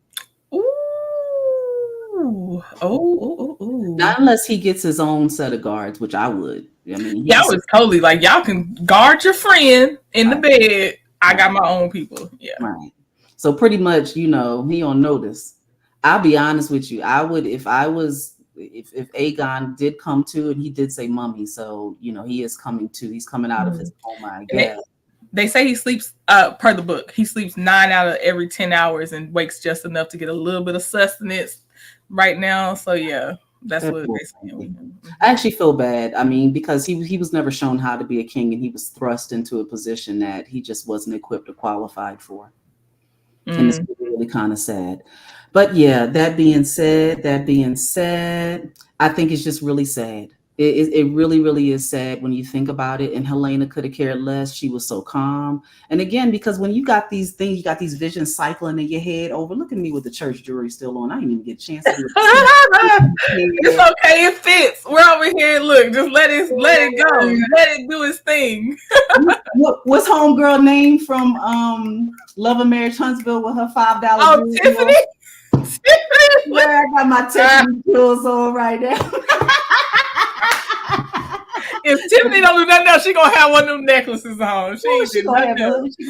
Ooh. Oh. Not unless he gets his own set of guards, which I would. I mean, I was totally like, y'all can guard your friend in the bed. I got my own people. Yeah. Right. So pretty much, he on notice. I'll be honest with you. I would, if Aegon did come to, and he did say mummy, so he is coming to. He's coming out of his coma, I guess. They say he sleeps, per the book, he sleeps 9 out of every 10 hours and wakes just enough to get a little bit of sustenance right now. So yeah, that's what they say. I actually feel bad. I mean, because he was never shown how to be a king, and he was thrust into a position that he just wasn't equipped or qualified for. And it's really kind of sad. But yeah, that being said, I think it's just really sad. It really, really is sad when you think about it. And Helena could have cared less. She was so calm. And again, because when you got these things, you got these visions cycling in your head over. Look at me with the church jewelry still on. I didn't even get a chance to do it. It's okay. It fits. We're over here. Look, just let it go. Let it do its thing. What's homegirl name from Love and Marriage Huntsville with her $5? Oh, Tiffany. Yeah, I got my Tiffany jewels on right now. If Tiffany don't do nothing else, she gonna have one of them necklaces on. She gonna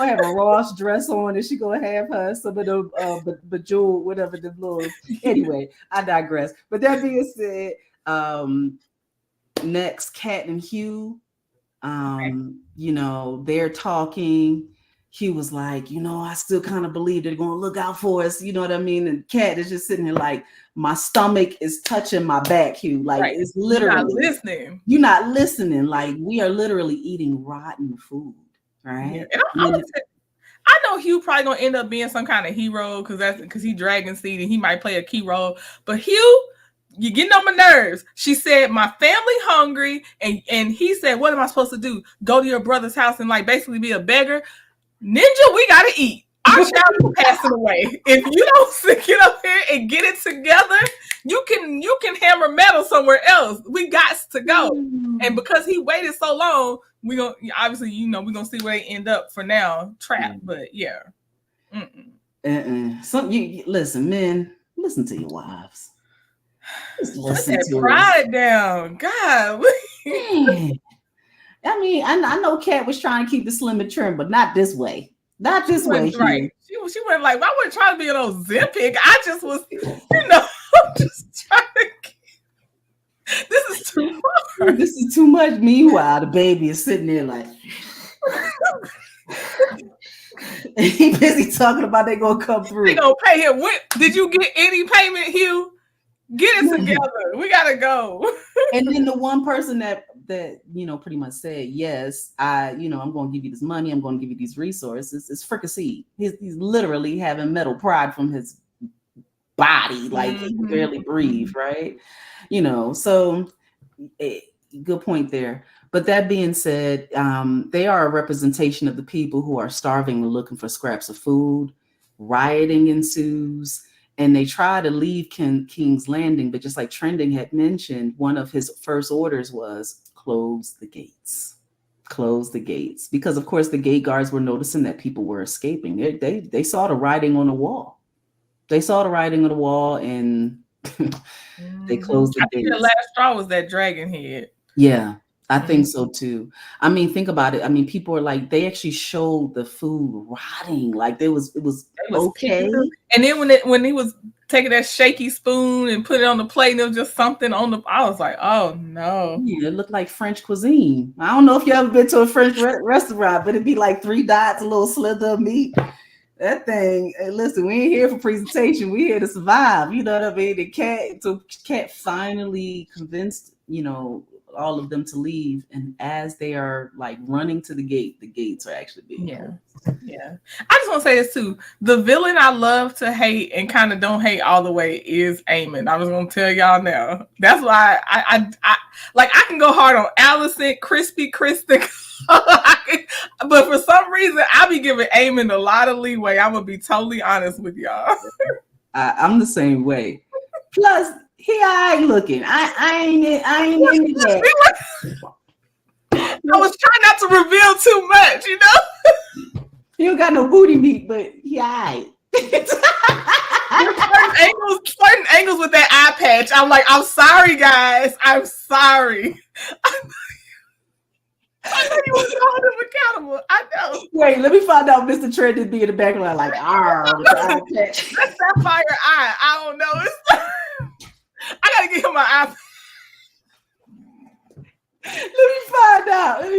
have a Ross dress on, and she gonna have her some of the bejeweled, whatever the little. Anyway, I digress. But that being said, next, Kat and Hugh, they're talking. Hugh was like, I still kind of believe they're going to look out for us. You know what I mean? And Kat is just sitting there like, my stomach is touching my back, Hugh. Like, it's literally. You're not listening. You're not listening. Like, we are literally eating rotten food, right? Yeah. I know Hugh probably going to end up being some kind of hero because he Dragon Seed and he might play a key role. But Hugh, you're getting on my nerves. She said, my family hungry. And he said, what am I supposed to do? Go to your brother's house and like basically be a beggar? Ninja, we gotta eat. Our child is passing away. If you don't get up here and get it together, you can hammer metal somewhere else. We got to go. And because he waited so long, we gonna obviously we gonna see where they end up for now, trapped. But yeah. So listen, men, listen to your wives. Just listen to pride down. God. I mean, I know Kat was trying to keep the slim and trim, but not this way. Not this way. Right. She went like, I wasn't trying to be an Ozempic. I just was, just trying to. This is too much. This is too much. Meanwhile, the baby is sitting there like. And he busy talking about they gonna come through. They gonna pay him. Did you get any payment, Hugh? Get it together. We gotta go. And then the one person that pretty much said, yes, I'm going to give you this money. I'm going to give you these resources. It's Fricassee. He's literally having metal pride from his body. Like he can barely breathe. Right. So good point there. But that being said, they are a representation of the people who are starving and looking for scraps of food. Rioting ensues. And they try to leave King's Landing, but just like Trending had mentioned, one of his first orders was close the gates. Close the gates. Because, of course, the gate guards were noticing that people were escaping. They saw the writing on the wall. They saw the writing on the wall, and they closed the gates. The last straw was that dragon head. Yeah. I think so too. I mean, think about it. I mean, people are like, they actually showed the food rotting. Like it was okay. And then when he was taking that shaky spoon and put it on the plate, and there was just something on I was like, oh no. Yeah, it looked like French cuisine. I don't know if you ever been to a French restaurant, but it'd be like 3 dots, a little slither of meat. That thing, hey, listen, we ain't here for presentation. We here to survive. You know what I mean? The Cat finally convinced, all of them to leave, and as they are like running to the gates are actually being closed. Yeah. I just want to say this too. The villain I love to hate and kind of don't hate all the way is Aemon. I was gonna tell y'all now. That's why I can go hard on Alicent, Crispy Kristen, but for some reason I be giving Aemon a lot of leeway. I'm gonna be totally honest with y'all. I'm the same way. Plus, he ain't looking. I ain't into that. I was trying not to reveal too much, you know. He don't got no booty meat, but he aight. certain angles with that eye patch. I'm like, I'm sorry, guys. I'm sorry. I know you want to hold him accountable. I know. Wait, let me find out Mr. Trent did be in the background like, with the eye patch. That's Sapphire eye. I don't know. I gotta get him my eye patch. Let me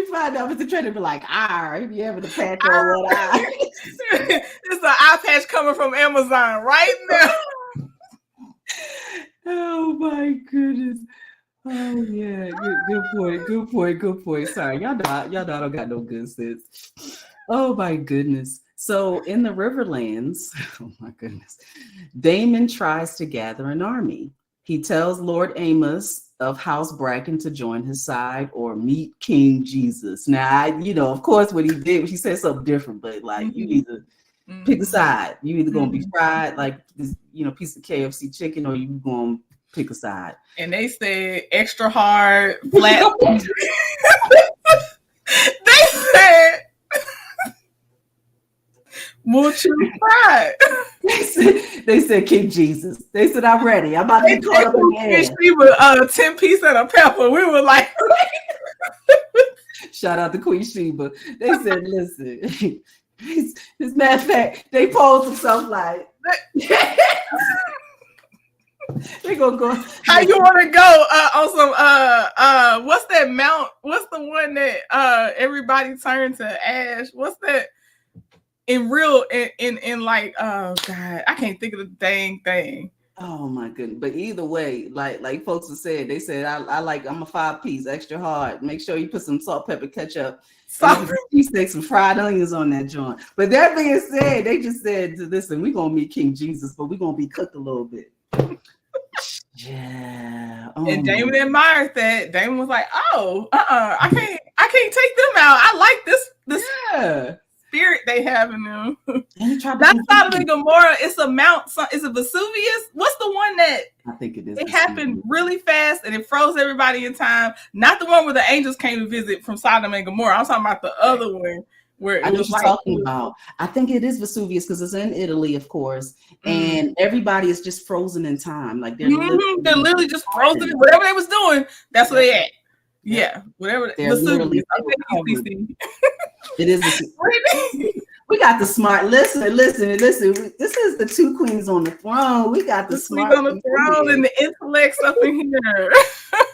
find out. Mr. Trent be like, if you having the patch on one eye. It's an eye patch coming from Amazon right now. Oh my goodness. Oh yeah, good point. Sorry, y'all know I don't got no good sense. Oh my goodness. So in the Riverlands, oh my goodness, Daemon tries to gather an army. He tells Lord Amos of House Bracken to join his side or meet King Jesus. Now, of course, what he did, he said something different, but like you need to pick a side. You either gonna be fried like this, piece of KFC chicken, or you gonna pick a side. And they said extra hard, flat. They said mucho fried. They said King Jesus. They said I'm ready. I'm about to be caught up in the air. She was 10 piece and a pepper. We were like, shout out to Queen Sheba. They said, listen, as a matter of fact, they posed themselves like. They gonna go. How you want to go on some what's that mount? What's the one that everybody turned to ash? What's that in like oh god, I can't think of the dang thing. Oh my goodness! But either way, like folks have said, they said I'm a 5-piece extra hard. Make sure you put some salt, pepper, ketchup, stick some fried onions on that joint. But that being said, they just said, listen, we're gonna meet King Jesus, but we're gonna be cooked a little bit. Yeah. Oh, and Daemon admired that. Daemon was like, "Oh, I can't take them out. I like this spirit they have in them." That's Sodom and Gomorrah. It's a mount. Is it Vesuvius? What's the one that? I think it is. It happened really fast and it froze everybody in time. Not the one where the angels came to visit from Sodom and Gomorrah. I'm talking about the other one. Where I know what you're talking about. I think it is Vesuvius because it's in Italy, of course, and everybody is just frozen in time. Like they're literally just frozen. Whatever they was doing, that's where they at. Yeah, whatever. Vesuvius. It is. We got the smart. Listen. This is the two queens on the throne. We got the smart on the throne and the intellects up in here.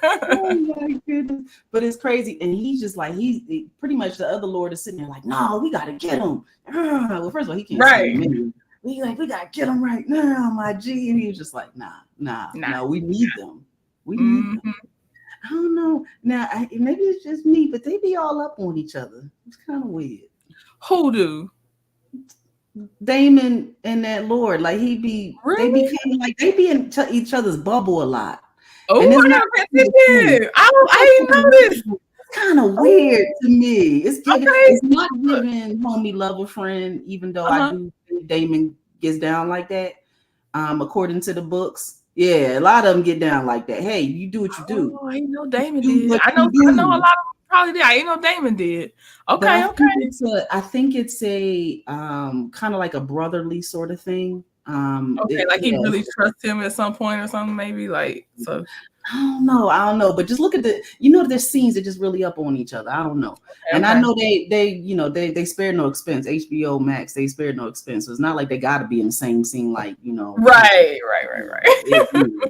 Oh my goodness! But it's crazy, and he's just like he pretty much the other lord is sitting there like, no, we gotta get him. Well, first of all, he can't. Right. We gotta get him right now, my G. And he was just like, nah. We need them. We need them. I don't know. Now maybe it's just me, but they be all up on each other. It's kind of weird. Who do? Daemon and that lord, like they be in each other's bubble a lot. Oh, I didn't know this. It's kind of weird to me. It's not giving homie lover friend, even though I do think Daemon gets down like that. According to the books, yeah, a lot of them get down like that. Hey, you do what you do. Oh, I didn't know Daemon did. I know a lot of them probably did. I didn't know Daemon did. Okay. I think it's a kind of like a brotherly sort of thing. He really trusts him at some point or something, maybe like so. I don't know, but just look at there's scenes that just really up on each other. I don't know. And I know they spared no expense. HBO Max, they spared no expense. So it's not like they got to be in the same scene, like Right.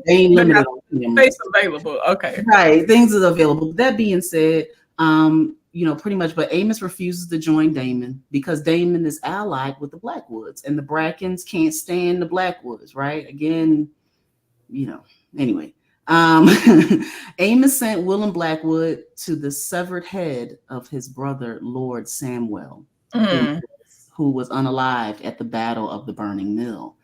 They ain't limited on space available. Okay. Right, things are available. That being said, pretty much, but Amos refuses to join Daemon because Daemon is allied with the Blackwoods, and the Brackens can't stand the Blackwoods, right? Again, anyway. Amos sent Willem Blackwood to the severed head of his brother, Lord Samwell, who was unalived at the Battle of the Burning Mill.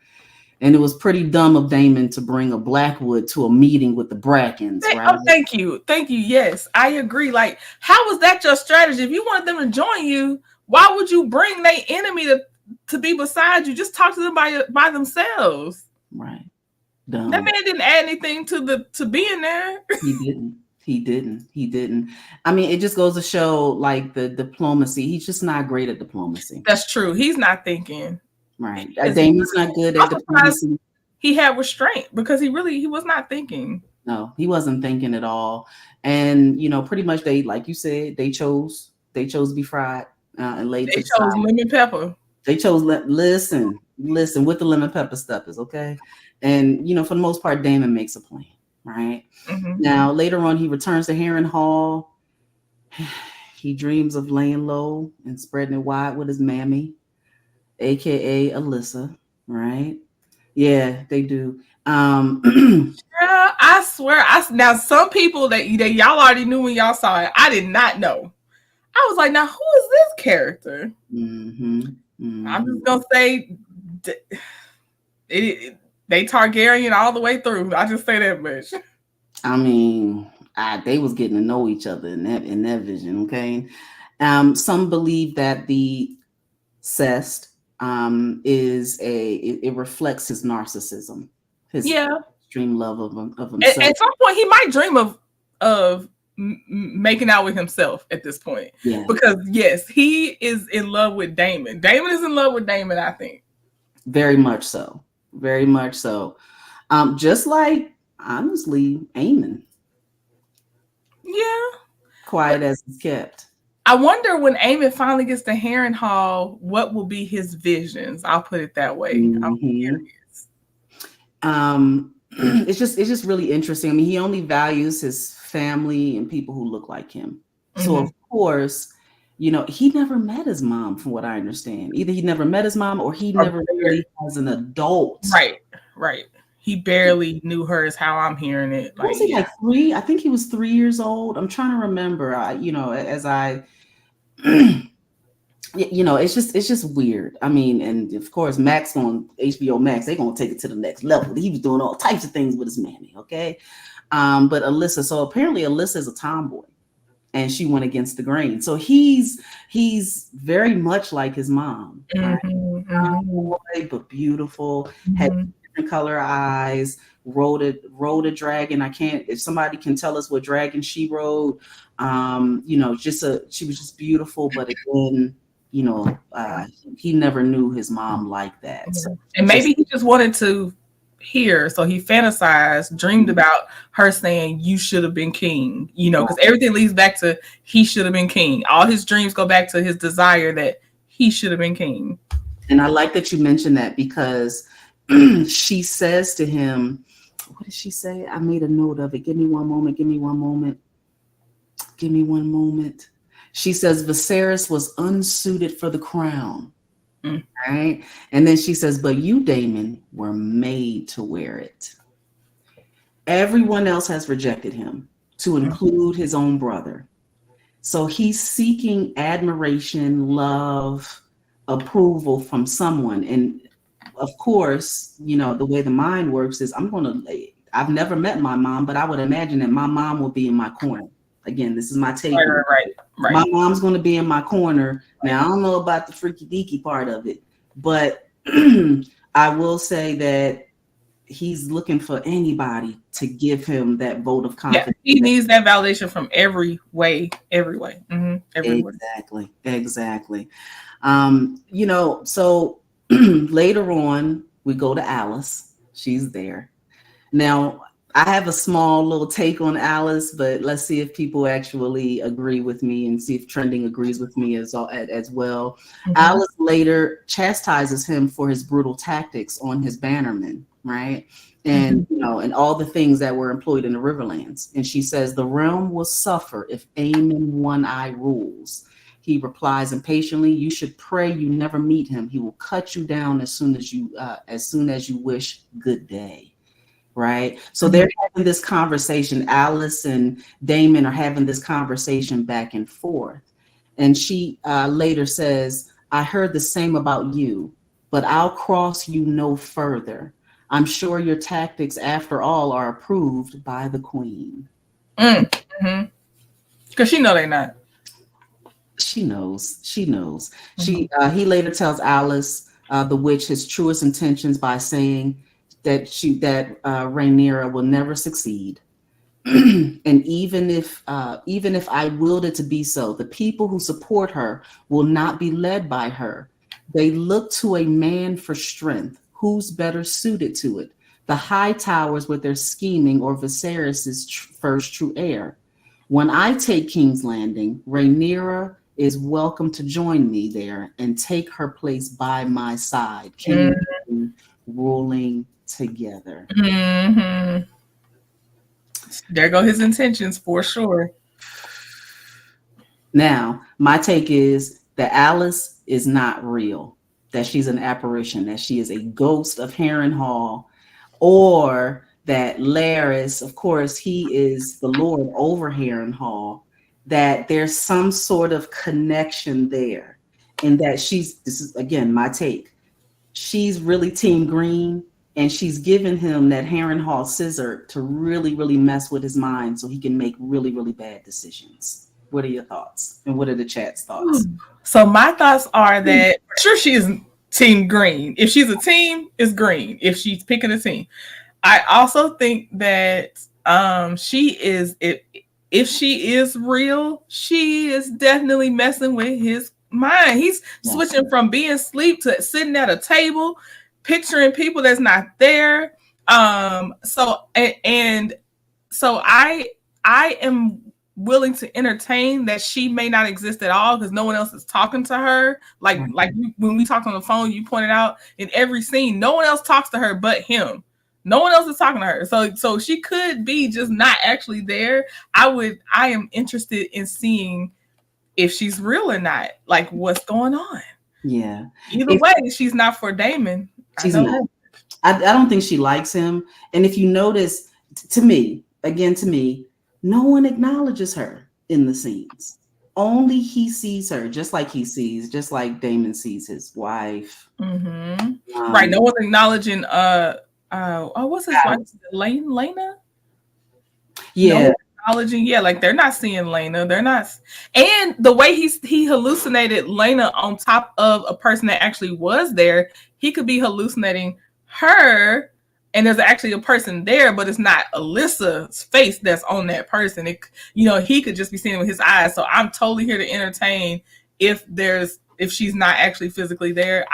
And it was pretty dumb of Daemon to bring a Blackwood to a meeting with the Brackens, right? Oh, thank you. Yes, I agree. Like, how was that your strategy? If you wanted them to join you, why would you bring their enemy to be beside you? Just talk to them by themselves. Right. That man didn't add anything to being there. He didn't. I mean, it just goes to show like the diplomacy. He's just not great at diplomacy. That's true. He's not thinking. Right. Damon's not good at diplomacy. He had restraint because he was not thinking. No, he wasn't thinking at all. And pretty much they, like you said, they chose to be fried and laid. They chose lemon pepper. They chose listen with the lemon pepper stuffers, okay? And for the most part, Damon makes a plan, right? Mm-hmm. Now later on, he returns to Harrenhal. He dreams of laying low and spreading it wide with his mammy, aka Alyssa, right? Yeah, they do. Yeah, I swear. Now some people that y'all already knew when y'all saw it, I did not know. I was like, now who is this character? Mm-hmm. Mm-hmm. I'm just gonna say they Targaryen all the way through. I just say that much. I mean, they was getting to know each other in that vision. Okay, some believe that the cest it reflects his narcissism, his extreme love of himself. At some point, he might dream of making out with himself at this point. Yeah. Because yes, he is in love with Daemon. Daemon is in love with Daemon, I think. Very much so. Very much so. Just like, honestly, Aemon. Yeah. Quiet as it's kept. I wonder when Aemon finally gets to Harrenhal, what will be his visions? I'll put it that way. Mm-hmm. I'm curious. It's just really interesting. I mean, he only values his family and people who look like him. Mm-hmm. So of course, he never met his mom, from what I understand. Either he never met his mom or he never really as an adult. Right. He barely knew her, is how I'm hearing it. Was he like 3? I think he was 3 years old. I'm trying to remember. As I it's just weird. I mean, and of course, Max on HBO Max, they're gonna take it to the next level. He was doing all types of things with his mammy, okay? But Alyssa, so apparently Alyssa is a tomboy, and she went against the grain. So he's very much like his mom, right? Mm-hmm. Tomboy, but beautiful, had different color eyes, rode a dragon. If somebody can tell us what dragon she rode, she was just beautiful, but again, he never knew his mom like that. So and maybe he just wanted to hear, so he fantasized, dreamed about her saying, "You should have been king," because everything leads back to he should have been king. All his dreams go back to his desire that he should have been king. And I like that you mentioned that, because she says to him, what did she say? I made a note of it. Give me one moment. She says Viserys was unsuited for the crown. Right? And then she says, but you, Daemon, were made to wear it. Everyone else has rejected him, to include his own brother. So he's seeking admiration, love, approval from someone. And of course, the way the mind works is I've never met my mom, but I would imagine that my mom will be in my corner. Again, this is my take. Right. My mom's going to be in my corner. Now, I don't know about the freaky deaky part of it, but I will say that he's looking for anybody to give him that vote of confidence. Yeah, he needs that validation from every way. Mm-hmm. Exactly. So later on, we go to Alice. She's there. Now, I have a small little take on Alice, but let's see if people actually agree with me and see if Trending agrees with me as well. Mm-hmm. Alice later chastises him for his brutal tactics on his bannermen, right? And, and all the things that were employed in the Riverlands. And she says, the realm will suffer if Aemon One-Eye rules. He replies impatiently, you should pray you never meet him. He will cut you down as soon as you wish good day. Right. So they're having this conversation. Alice and Daemon are having this conversation back and forth. And she later says, I heard the same about you, but I'll cross you no further. I'm sure your tactics, after all, are approved by the queen. Mm-hmm. Because she know they're not. She knows. Mm-hmm. He later tells Alice, the witch, his truest intentions by saying, that Rhaenyra will never succeed. And even if I willed it to be so, the people who support her will not be led by her. They look to a man for strength. Who's better suited to it? The high towers with their scheming, or Viserys' first true heir. When I take King's Landing, Rhaenyra is welcome to join me there and take her place by my side. King ruling together. Mm-hmm. There go his intentions for sure. Now, my take is that Alice is not real, that she's an apparition, that she is a ghost of Harrenhal, or that Larys, of course, he is the Lord over Harrenhal, that there's some sort of connection there, and that this is again my take, she's really Team Green, and she's given him that Harrenhal scissor to really, really mess with his mind so he can make really, really bad decisions. What are your thoughts? And what are the chat's thoughts? So my thoughts are that sure she is Team Green. If she's a team, it's green. If she's picking a team. I also think that she is, if she is real, she is definitely messing with his mind. He's switching from being asleep to sitting at a table, picturing people that's not there. So I am willing to entertain that she may not exist at all because no one else is talking to her. Like when we talked on the phone, you pointed out in every scene, no one else talks to her but him. No one else is talking to her. So she could be just not actually there. I am interested in seeing if she's real or not. Like what's going on. Yeah. Either way, she's not for Daemon. She's not. I don't think she likes him. And if you notice, to me, no one acknowledges her in the scenes. Only he sees her, just like Daemon sees his wife. Mm-hmm. Right. No one's acknowledging what's his wife? Laena? Yeah. Acknowledging, like they're not seeing Laena. They're not, and the way he hallucinated Laena on top of a person that actually was there, he could be hallucinating her, and there's actually a person there, but it's not Alyssa's face that's on that person. He could just be seeing it with his eyes. So I'm totally here to entertain if she's not actually physically there.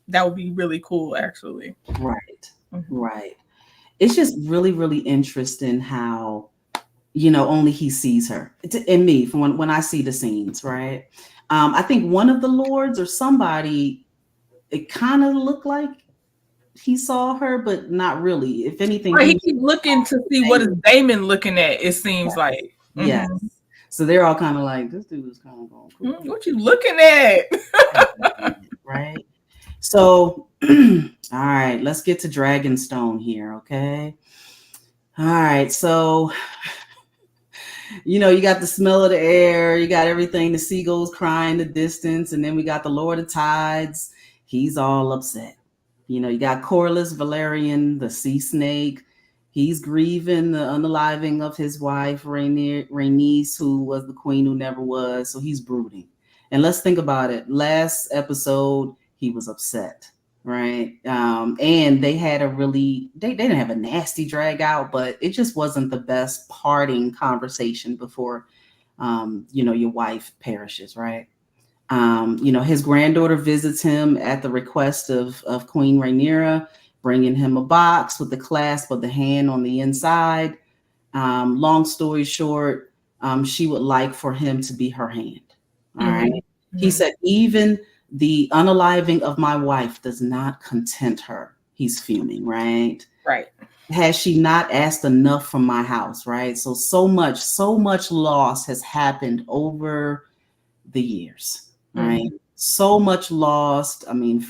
That would be really cool, actually. Right. Mm-hmm. Right. It's just really, really interesting how, only he sees her. And me, from when I see the scenes, right? I think one of the lords or somebody, it kind of looked like he saw her, but not really. If anything, right, he keeps looking to see what is Daemon looking at, it seems like. Mm-hmm. Yes. So they're all kind of like, this dude is kind of going, cool. What you looking at? Right. So, all right, let's get to Dragonstone here, okay? All right, so, you got the smell of the air, you got everything, the seagulls crying in the distance, and then we got the Lord of Tides. He's all upset. You got Corlys Velaryon, the sea snake. He's grieving the unaliving of his wife, Rhaenys, who was the queen who never was, so he's brooding. And let's think about it. Last episode, he was upset, right? And they had they didn't have a nasty drag out, but it just wasn't the best parting conversation before, your wife perishes, right? His granddaughter visits him at the request of Queen Rhaenyra, bringing him a box with the clasp of the hand on the inside. Long story short, she would like for him to be her hand. All right. Mm-hmm. He said, even the unaliving of my wife does not content her. He's fuming, right? Right. Has she not asked enough from my house, right? So much loss has happened over the years, right? Mm-hmm. So much lost. I mean,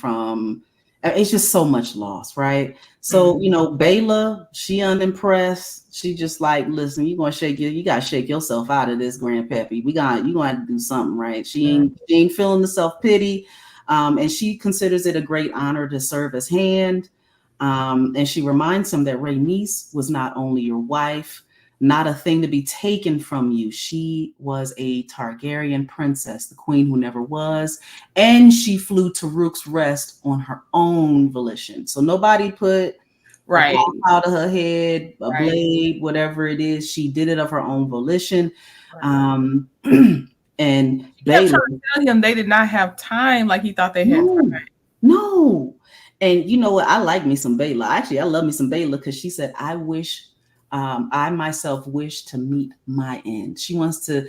it's just so much loss, right? So, Baela, she unimpressed. She just like, listen, you gotta shake yourself out of this, Grandpappy. You gonna have to do something, right? She ain't feeling the self-pity. And she considers it a great honor to serve as hand. And she reminds him that Rhaenys was not only your wife, not a thing to be taken from you. She was a Targaryen princess, the queen who never was, and she flew to Rook's Rest on her own volition. So nobody put Right. A pop out of her head, a Right. blade, whatever it is. She did it of her own volition. Right. And She kept Baylor, trying to tell him they did not have time, like he thought they had time. no. And you know what? I like me some Baylor. Actually, I love me some Baylor because she said, I myself wish to meet my end. She wants to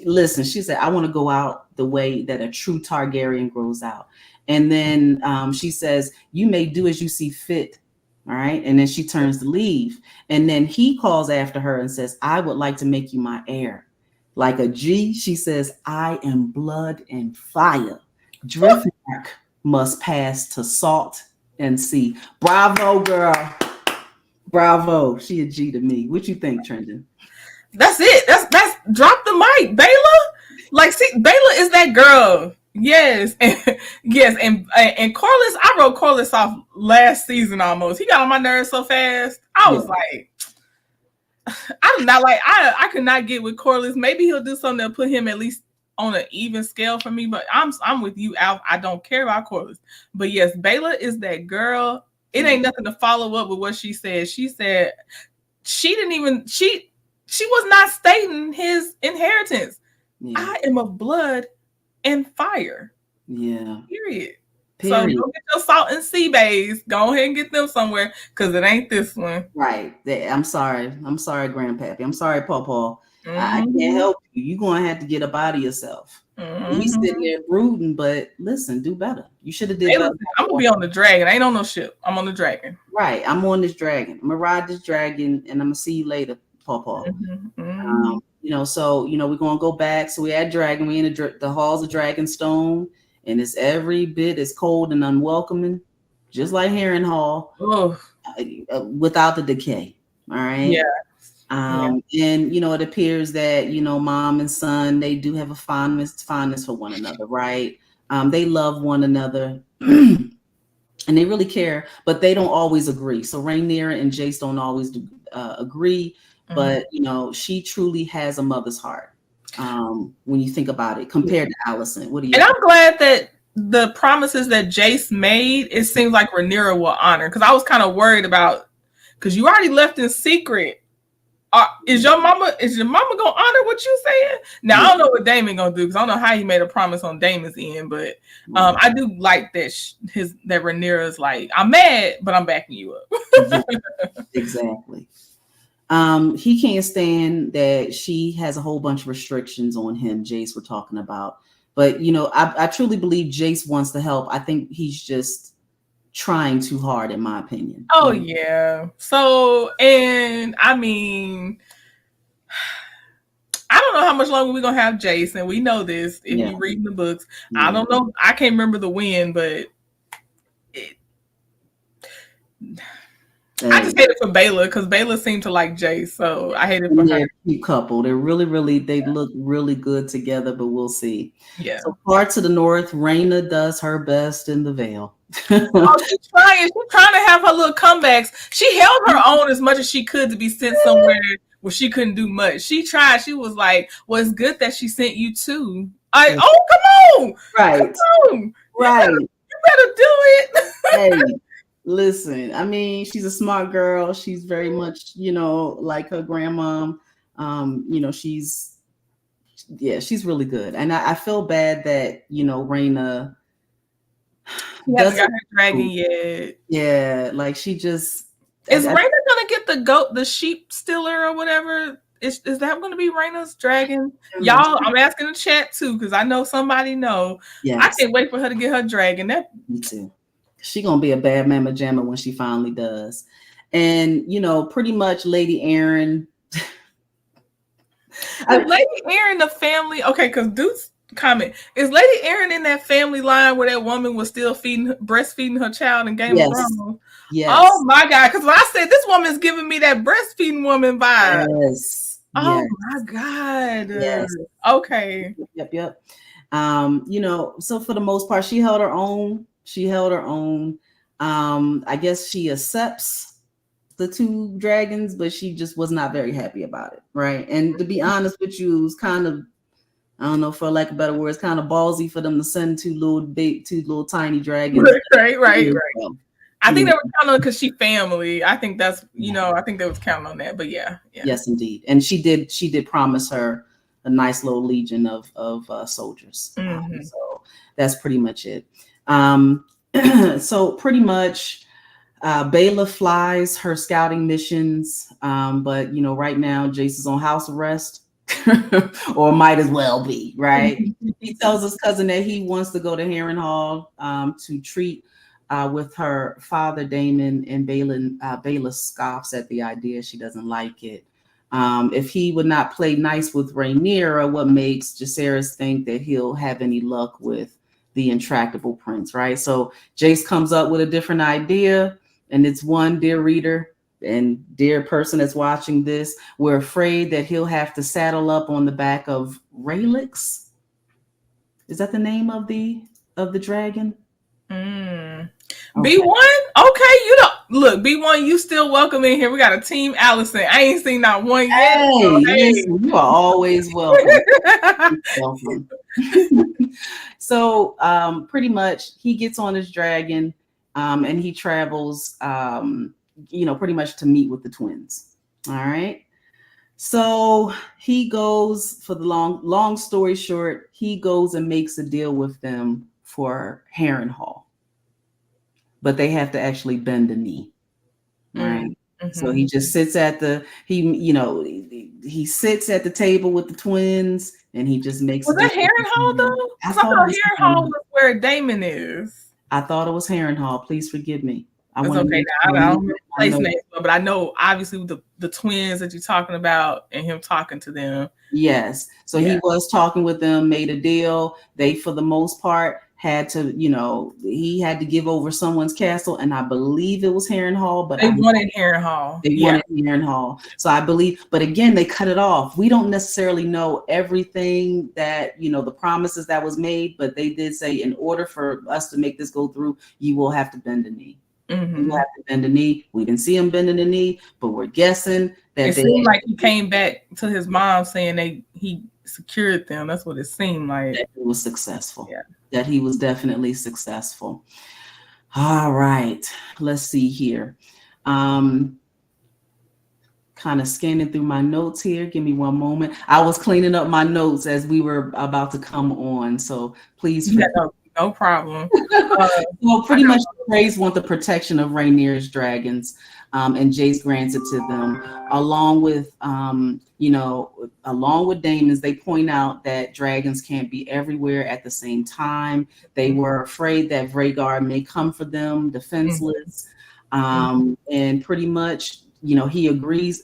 listen. She said, I want to go out the way that a true Targaryen grows out. And then she says, you may do as you see fit. All right. And then she turns to leave. And then he calls after her and says, I would like to make you my heir. Like a G, she says, I am blood and fire. Driftmark must pass to salt and sea. Bravo, girl. Bravo. She a G to me. What you think, Trendon? That's it. That's drop the mic, Baylor. Like, see, Baylor is that girl. Yes. Yes. And Corliss, I wrote Corliss off last season almost. He got on my nerves so fast. I was like, I'm not like, I could not get with Corliss. Maybe he'll do something that'll put him at least on an even scale for me, but I'm with you, Al. I don't care about Corliss. But yes, Baylor is that girl. It ain't nothing to follow up with what she said. She said she was not stating his inheritance. Yeah. I am of blood and fire. Yeah. Period. So go get your salt and sea bays. Go ahead and get them somewhere because it ain't this one. Right. I'm sorry, Grandpappy. I'm sorry, Pawpaw. I can't help you. You're going to have to get up out of yourself. He's sitting there brooding, but listen, do better. You should have did better. I'm going to be on the dragon. I ain't on no ship. I'm on the dragon. Right. I'm on this dragon. I'm going to ride this dragon, and I'm going to see you later, Pawpaw. So, we're going to go back. So we're at Dragon. We're in the halls of Dragonstone, and it's every bit as cold and unwelcoming, just like Harrenhal, without the decay. All right? Yeah. And it appears that mom and son, they do have a fondness for one another, right? They love one another and they really care, but they don't always agree. So Rhaenyra and Jace don't always agree, but she truly has a mother's heart when you think about it compared to Alicent. What do you? And I'm glad that the promises that Jace made, it seems like Rhaenyra will honor, because I was kind of worried about, because you already left in secret. Is your mama gonna honor what you saying? Now I don't know what Daemon gonna do, because I don't know how he made a promise on Daemon's end, but I do like that that Rhaenyra's like, I'm mad, but I'm backing you up. Exactly. He can't stand that she has a whole bunch of restrictions on him. Jace, we're talking about, but I truly believe Jace wants to help. I think he's just trying too hard, in my opinion. Oh yeah. So, and I mean, I don't know how much longer we're gonna have Jace, and we know this if you're reading the books. Yeah. I don't know. I can't remember the when, but I just hate it for Baylor, because Baylor seemed to like Jace, so I hate it for her. They're a cute couple. They're really they look really good together, but we'll see. Yeah. So far to the north, Rhaena does her best in the Vale. She's trying to have her little comebacks. She held her own as much as she could to be sent somewhere where she couldn't do much. She tried. She was like, well, it's good that she sent you too. Come on. Right. Come on. Right. You better do it. Hey, listen, I mean, she's a smart girl. She's very much, like her grandmom. She's really good. And I feel bad that, Rhaena, she hasn't got her dragon yet. Yeah, like she just is Rhaena gonna get the sheep stealer or whatever? Is that gonna be Rhaena's dragon? Y'all, I'm asking the chat too, because I know somebody know. Yes. I can't wait for her to get her dragon. Me too. She gonna be a bad mamma jamma when she finally does. And pretty much Lady Aaron. Lady Aaron, the family, okay, because Dude's comment, is Lady Aaron in that family line where that woman was still breastfeeding her child in Game of Thrones? Yes. Oh my God! Because when I said this woman's giving me that breastfeeding woman vibe. Yes. Oh my God. Yes. Okay. Yep. So for the most part, she held her own. I guess she accepts the two dragons, but she just was not very happy about it, right? And to be honest with you, it was kind of, I don't know, for lack of better words, kind of ballsy for them to send two little tiny dragons. Right. I think they were counting on because she family. I think that's I think they was counting on that. But yeah. Yes, indeed. And she did promise her a nice little legion of soldiers. So that's pretty much it. So pretty much Bayla flies her scouting missions, but right now Jace is on house arrest. Or might as well be, right? He tells his cousin that he wants to go to Harrenhal to treat with her father Damon, and Bayla scoffs at the idea. She doesn't like it. If he would not play nice with Rhaenyra, what makes Jacaerys think that he'll have any luck with the intractable prince, right? So Jace comes up with a different idea, and it's one, dear reader and dear person that's watching this, we're afraid that he'll have to saddle up on the back of Rhaelix. Is that the name of the dragon? Okay. B1? Okay, you don't look, B1, you still welcome in here. We got a team Allison. I ain't seen not one yet. Hey, listen, you are always welcome. So pretty much he gets on his dragon and he travels pretty much to meet with the twins. All right. So he goes, for the long story short, he goes and makes a deal with them for Harrenhal. But they have to actually bend the knee. Right. So he just sits at he sits at the table with the twins and he just makes. Was that Harrenhal though? I thought Harrenhal was where Damon is. I thought it was Harrenhal. Please forgive me. It's okay. I don't remember place names, but I know obviously the twins that you're talking about and him talking to them. Yes. So he was talking with them, made a deal. They, for the most part, had to, he had to give over someone's castle, and I believe it was Harrenhal, but they wanted Harrenhal. They wanted Harrenhal. So I believe, but again, they cut it off. We don't necessarily know everything that, the promises that was made, but they did say, in order for us to make this go through, you will have to bend the knee. You will have to bend the knee. We didn't see him bending the knee, but we're guessing that it seemed like he came back to his mom saying he secured them. That's what it seemed like. That he was successful. Yeah. That he was definitely successful. All right. Let's see here. Kind of scanning through my notes here. Give me one moment. I was cleaning up my notes as we were about to come on. So please. No problem. Well, pretty much the Freys want the protection of Rhaenyra's dragons, and Jace grants it to them, along with Daemon's. They point out that dragons can't be everywhere at the same time. They were afraid that Vhagar may come for them defenseless, and pretty much, he agrees.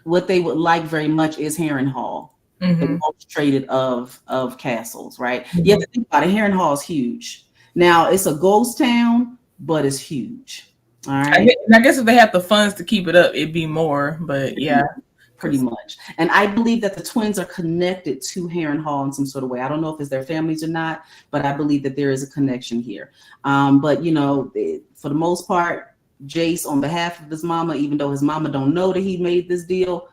What they would like very much is Harrenhal. The most traded of castles, right? You have to think about it. Harrenhal is huge. Now it's a ghost town, but it's huge. All right. I guess if they have the funds to keep it up, it'd be more. But yeah, pretty much. And I believe that the twins are connected to Harrenhal in some sort of way. I don't know if it's their families or not, but I believe that there is a connection here. But for the most part, Jace, on behalf of his mama, even though his mama don't know that he made this deal,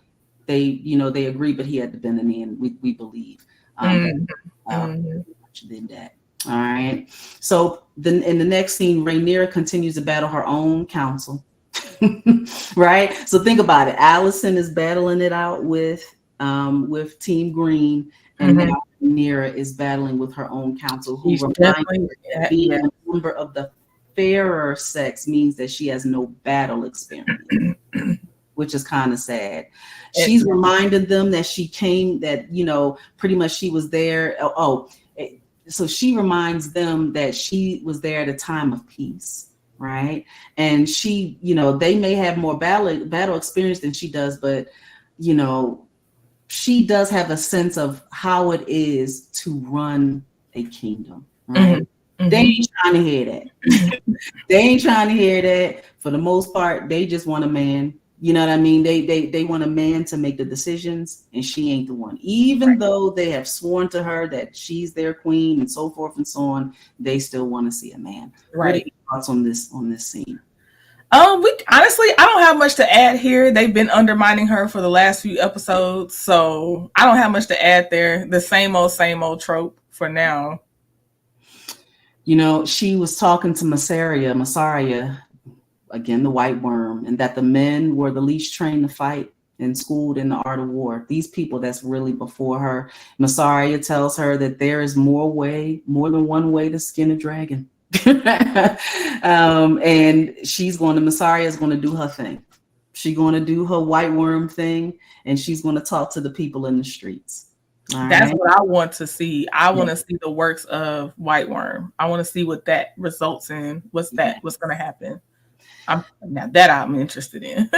they agree, but he had to bend the knee, and we believe did that. All right. So then in the next scene, Rhaenyra continues to battle her own council. Right. So think about it. Alicent is battling it out with Team Green, and now Rhaenyra is battling with her own council, who being a member of the fairer sex means that she has no battle experience. Which is kind of sad. She's reminded them that she came, that, pretty much she was there. So she reminds them that she was there at a time of peace, right? And she, they may have more battle experience than she does, but, she does have a sense of how it is to run a kingdom, right? They ain't trying to hear that. They ain't trying to hear that. For the most part, they just want a man. You know what I mean? They want a man to make the decisions, and she ain't the one. Even though they have sworn to her that she's their queen and so forth and so on, they still want to see a man. Right. What are your thoughts on this scene? Honestly, I don't have much to add here. They've been undermining her for the last few episodes, so I don't have much to add there. The same old trope for now. She was talking to Massaria, again, the white worm, and that the men were the least trained to fight and schooled in the art of war. These people that's really before her. Mysaria tells her that there is more than one way to skin a dragon. And Mysaria is going to do her thing. She's going to do her white worm thing, and she's going to talk to the people in the streets. That's what I want to see. I want to see the works of white worm. I want to see what that results in. What's going to happen? I'm interested in.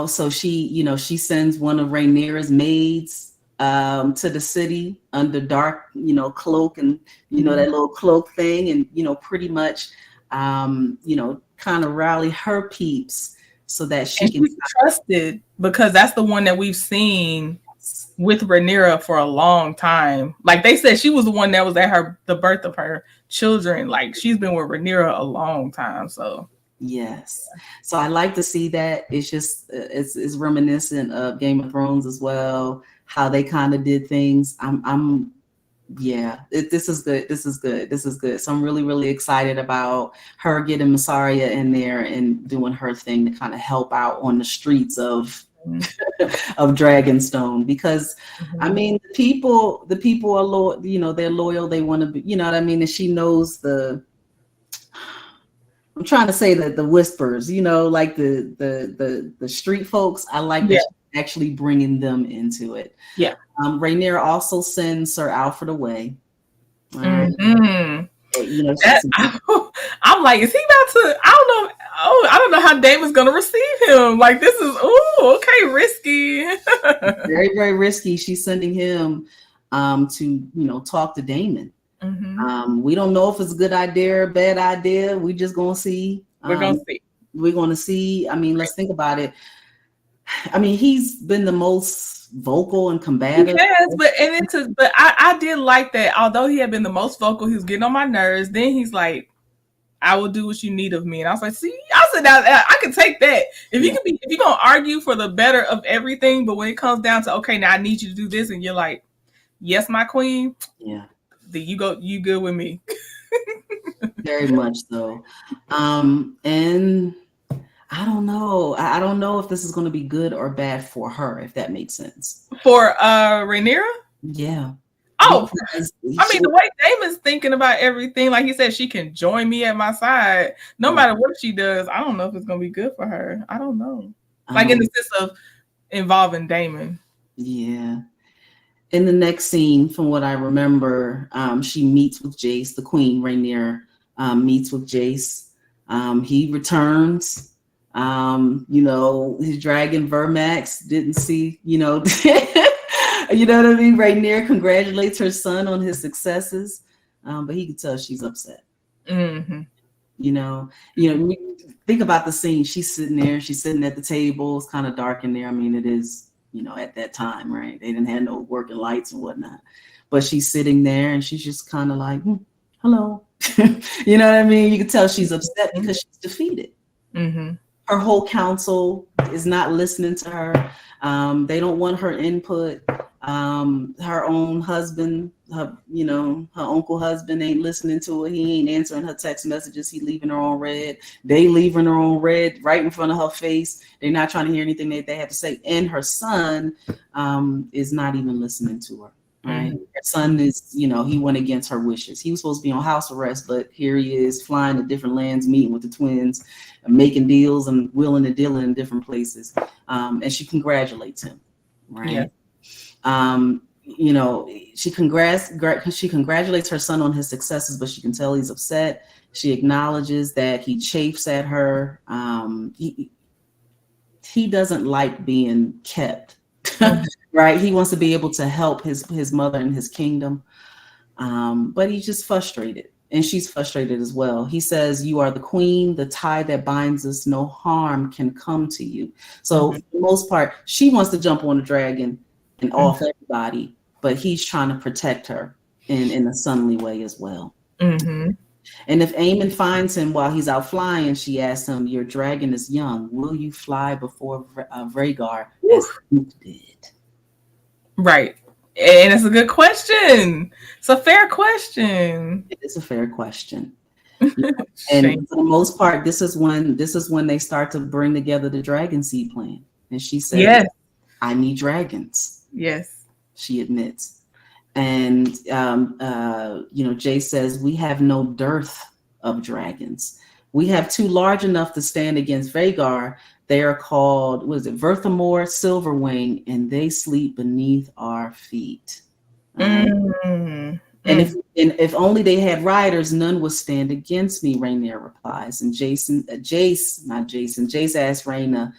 So she sends one of Rhaenyra's maids to the city under dark, cloak and, that little cloak thing. And, pretty much, kind of rally her peeps so that she can be trusted, because that's the one that we've seen with Rhaenyra for a long time. Like they said, she was the one that was at the birth of her children. Like she's been with Rhaenyra a long time. So yes. So I like to see that. It's just, it's reminiscent of Game of Thrones as well, how they kind of did things. This is good. This is good. So I'm really, really excited about her getting Mysaria in there and doing her thing to kind of help out on the streets of of Dragonstone, because I mean the people are loyal, they're loyal, they want to be, you know what I mean, and she knows I'm trying to say that the whispers, like the street folks. I like that she's actually bringing them into it. Rhaenyra also sends Sir Alfred away. I'm like, is he about to? I don't know how Daemon's gonna receive him. Like this is okay, risky. Very, very risky. She's sending him to talk to Daemon. We don't know if it's a good idea or a bad idea. We just gonna see. We're gonna see. I mean, let's think about it. I mean, he's been the most vocal and combative. Yes, but I did like that. Although he had been the most vocal, he was getting on my nerves. Then he's like, I will do what you need of me. And I was like, see, I said that I can take that. If you're gonna argue for the better of everything, but when it comes down to, okay, now I need you to do this, and you're like, yes, my queen. Yeah. Then you good with me. Very much so. And I don't know. I don't know if this is going to be good or bad for her, if that makes sense. For Rhaenyra? Yeah. Oh, I mean, the way Daemon's thinking about everything, like he said, she can join me at my side. No matter what she does, I don't know if it's going to be good for her. I don't know. Like in the sense of involving Daemon. Yeah. In the next scene, from what I remember, she meets with Jace, the queen, Rhaenyra, meets with Jace. He returns. His dragon Vermax didn't see, you know what I mean? Rhaenyra congratulates her son on his successes, but he could tell she's upset. Think about the scene. She's sitting there, she's sitting at the table. It's kind of dark in there. I mean, it is, at that time, right? They didn't have no working lights and whatnot, but she's sitting there and she's just kind of like, hello. You know what I mean? You can tell she's upset because she's defeated. Her whole council is not listening to her. They don't want her input. Her own husband, her uncle husband ain't listening to her. He ain't answering her text messages. He leaving her on red. They leaving her on red right in front of her face. They're not trying to hear anything that they have to say. And her son is not even listening to her. Right. Her son is, he went against her wishes. He was supposed to be on house arrest, but here he is flying to different lands, meeting with the twins, and making deals and wheeling and dealing in different places. And she congratulates him. Right. Yeah. She congratulates her son on his successes, but she can tell he's upset. She acknowledges that he chafes at her. He doesn't like being kept. Right, he wants to be able to help his mother and his kingdom, but he's just frustrated, and she's frustrated as well. He says, "You are the queen, the tie that binds us. No harm can come to you." So for the most part, she wants to jump on the dragon and off everybody, but he's trying to protect her in a sonly way as well. And if Aemon finds him while he's out flying, she asks him, "Your dragon is young. Will you fly before Rhaegar as Luke did?" Right. And it's a good question. It's a fair question. It is a fair question. And for the most part, this is when they start to bring together the dragon seed plan. And she said, yes, I need dragons. yes. She admits. And Jay says, we have no dearth of dragons. We have two large enough to stand against Vhagar. They are called, Verthamor, Silverwing, and they sleep beneath our feet. And if only they had riders, none would stand against me, Rhaenyra replies. And Jace asks Rhaena,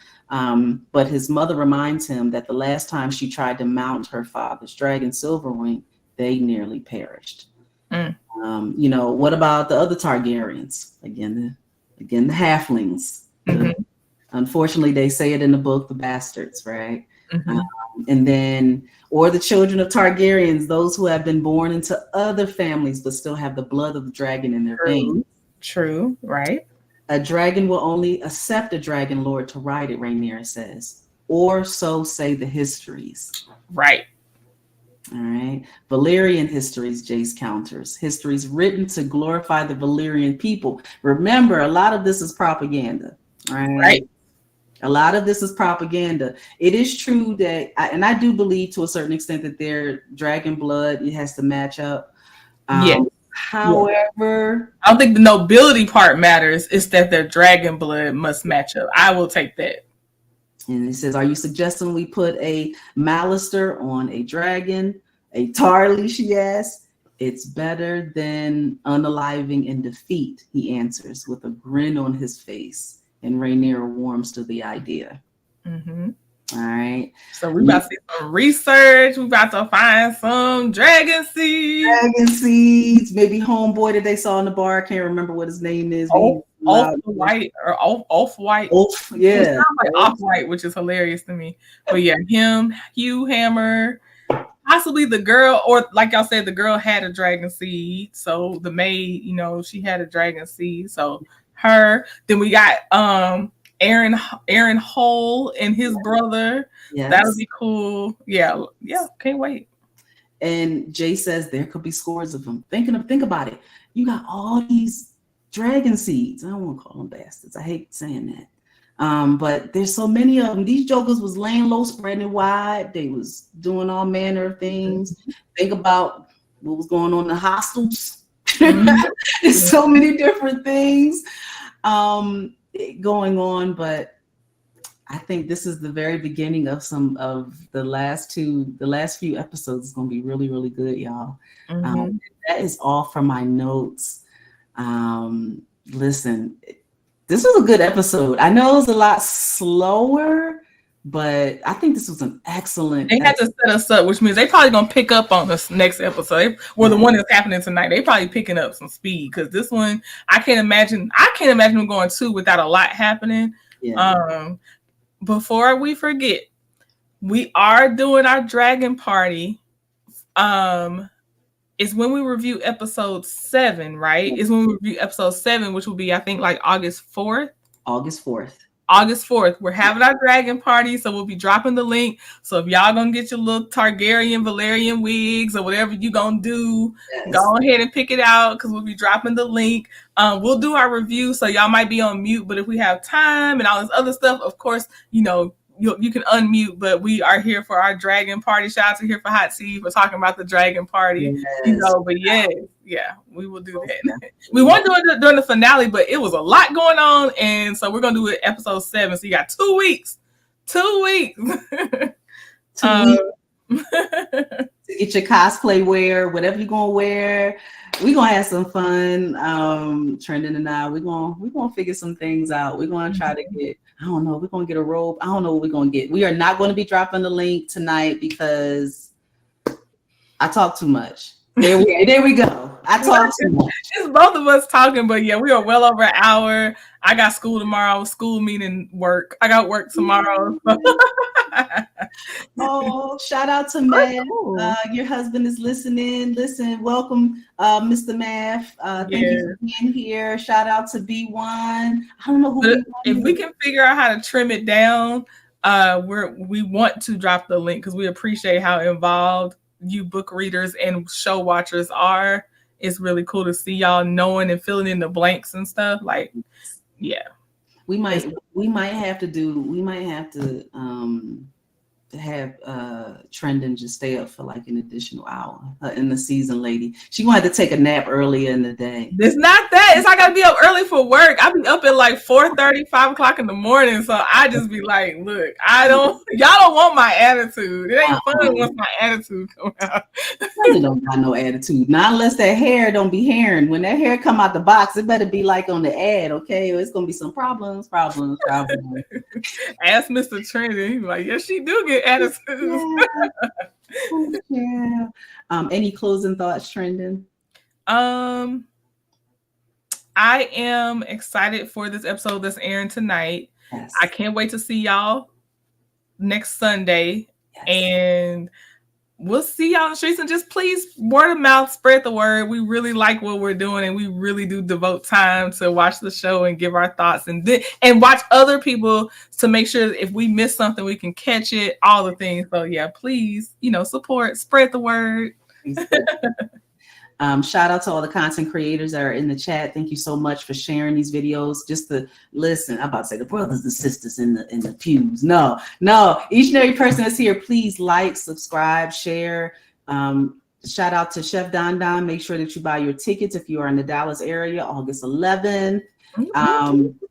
but his mother reminds him that the last time she tried to mount her father's dragon, Silverwing, they nearly perished. What about the other Targaryens? Again, the halflings. Unfortunately, they say it in the book, the bastards, right? And then, or the children of Targaryens, those who have been born into other families but still have the blood of the dragon in their veins. True, right? A dragon will only accept a dragon lord to ride it, Rhaenyra says. Or so say the histories. Right. All right. Valyrian histories, Jace counters. Histories written to glorify the Valyrian people. Remember, a lot of this is propaganda. Right. A lot of this is propaganda. It is true that, and I do believe to a certain extent that their dragon blood, it has to match up. However, I don't think the nobility part matters. It's that their dragon blood must match up. I will take that. And he says, are you suggesting we put a Mallister on a dragon? A Tarly, she asks. It's better than unaliving in defeat, he answers with a grin on his face. And Rhaenyra warms to the idea. All right. So we about to see some research. We about to find some dragon seeds. Dragon seeds. Maybe homeboy that they saw in the bar. I can't remember what his name is. Off-white or off-white. Yeah. It sounds like off-white, which is hilarious to me. But yeah, him, Hugh Hammer, possibly the girl, or like y'all said, the girl had a dragon seed. So the maid, she had a dragon seed. So her. Then we got Aaron Hole and his brother. Yes. That would be cool. Yeah, can't wait. And Jay says there could be scores of them. Think about it. You got all these dragon seeds. I don't want to call them bastards. I hate saying that. But there's so many of them. These jokers was laying low, spreading wide. They was doing all manner of things. Think about what was going on in the hostels. There's so many different things going on, but I think this is the very beginning of some of the last few episodes. Is going to be really, really good, y'all. That is all from my notes. Listen, this was a good episode. I know it was a lot slower, but I think this was an excellent. They had to set us up, which means they probably gonna pick up on this next episode. The one that's happening tonight. They probably picking up some speed because this one, I can't imagine them going 2 without a lot happening. Yeah. Before we forget, we are doing our dragon party. It's when we review episode 7, right? It's when we review episode 7, which will be, I think, like August 4th. August 4th. We're having our dragon party, so we'll be dropping the link. So if y'all gonna get your little Targaryen, Valerian wigs or whatever you gonna do, go ahead and pick it out because we'll be dropping the link. We'll do our review, so y'all might be on mute, but if we have time and all this other stuff, of course, you can unmute, but we are here for our dragon party. Shout out to Here for Hot Tea for talking about the dragon party. Yes. But yeah, we will do that. We weren't doing it during the finale, but it was a lot going on, and so we're gonna do it episode 7. So you got 2 weeks. 2 weeks. 2 weeks. To get your cosplay wear, whatever you're gonna wear. We're gonna have some fun. Trendon and I, we're gonna figure some things out. We're gonna try to get, I don't know, we're gonna get a robe. I don't know what we're gonna get. We are not gonna be dropping the link tonight because I talk too much. There we go. I talk too much. It's both of us talking, but yeah, we are well over an hour. I got school tomorrow, school meaning work. I got work tomorrow. Oh, shout out to Math. Your husband is listening. Welcome, Mr. Math. Thank you for being here. Shout out to B1. I don't know who. If we can figure out how to trim it down, we want to drop the link because we appreciate how involved you book readers and show watchers are. it's really cool to see y'all knowing and filling in the blanks and stuff. Like, yeah. We might have to have Trendon just stay up for like an additional hour in the season lady. She gonna have to take a nap earlier in the day. It's not that. It's I gotta be up early for work. I be up at like 4:30, 5 o'clock in the morning. So I just be like, look, y'all don't want my attitude. It ain't fun once my attitude come out. I don't got no attitude. Not unless that hair don't be hairing. When that hair come out the box, it better be like on the ad, okay? It's gonna be some problems. Ask Mr. Trendon. He's like, yes, she do get attitude. Yeah. Any closing thoughts, Trendon? I am excited for this episode that's airing tonight. Yes. I can't wait to see y'all next Sunday. Yes. And we'll see y'all in the streets, and just please word of mouth, spread the word. We really like what we're doing, and we really do devote time to watch the show and give our thoughts and watch other people to make sure if we miss something, we can catch it, all the things. So yeah, please, support, spread the word. Shout out to all the content creators that are in the chat. Thank you so much for sharing these videos. Just to listen, I'm about to say the brothers and sisters in the pews. No, each and every person that's here, please like, subscribe, share. Shout out to Chef Don Don. Make sure that you buy your tickets if you are in the Dallas area, August 11th.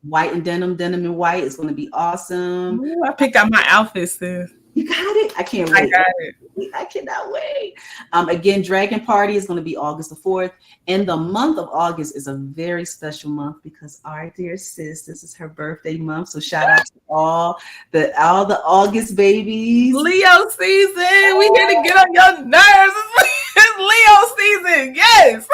White and denim and white is going to be awesome. Ooh, I picked out my outfit, sis. You got it? I can't wait. I got it. I cannot wait. Again, Dragon Party is going to be August the 4th. And the month of August is a very special month because our dear sis, this is her birthday month. So shout out to all the August babies. Leo season. We here to get on your nerves. It's Leo season. Yes.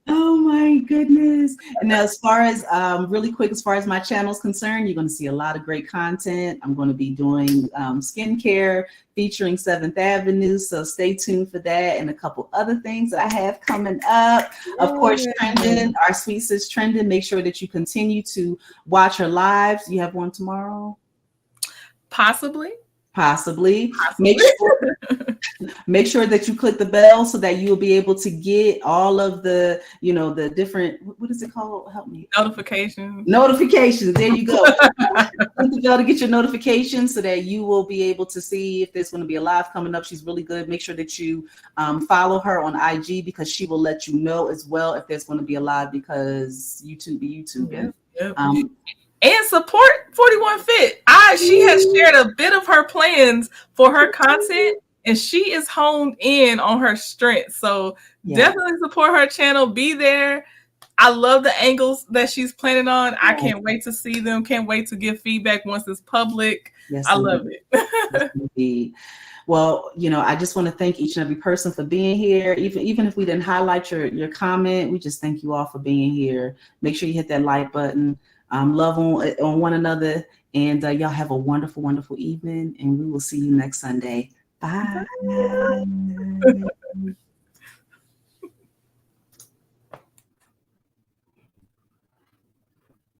Oh my goodness. And now as far as really quick, as far as my channel is concerned, you're going to see a lot of great content. I'm going to be doing skincare featuring 7th Avenue. So stay tuned for that and a couple other things that I have coming up. Of course, Trendon, our sweet sis Trendon, make sure that you continue to watch her lives. You have one tomorrow? Possibly. Make sure that you click the bell so that you'll be able to get all of the, the different, what is it called? Help me. Notifications. There you go. Click the bell to get your notifications so that you will be able to see if there's going to be a live coming up. She's really good. Make sure that you follow her on IG because she will let you know as well if there's going to be a live because YouTube. Yep. And support 41 Fit. She has shared a bit of her plans for her content, and she is honed in on her strengths. So definitely support her channel. Be there. I love the angles that she's planning on. I can't wait to see them. Can't wait to give feedback once it's public. Yes, I love it. Yes, indeed. Well, I just want to thank each and every person for being here. Even if we didn't highlight your comment, we just thank you all for being here. Make sure you hit that like button. Love on one another, and y'all have a wonderful, wonderful evening, and we will see you next Sunday. Bye.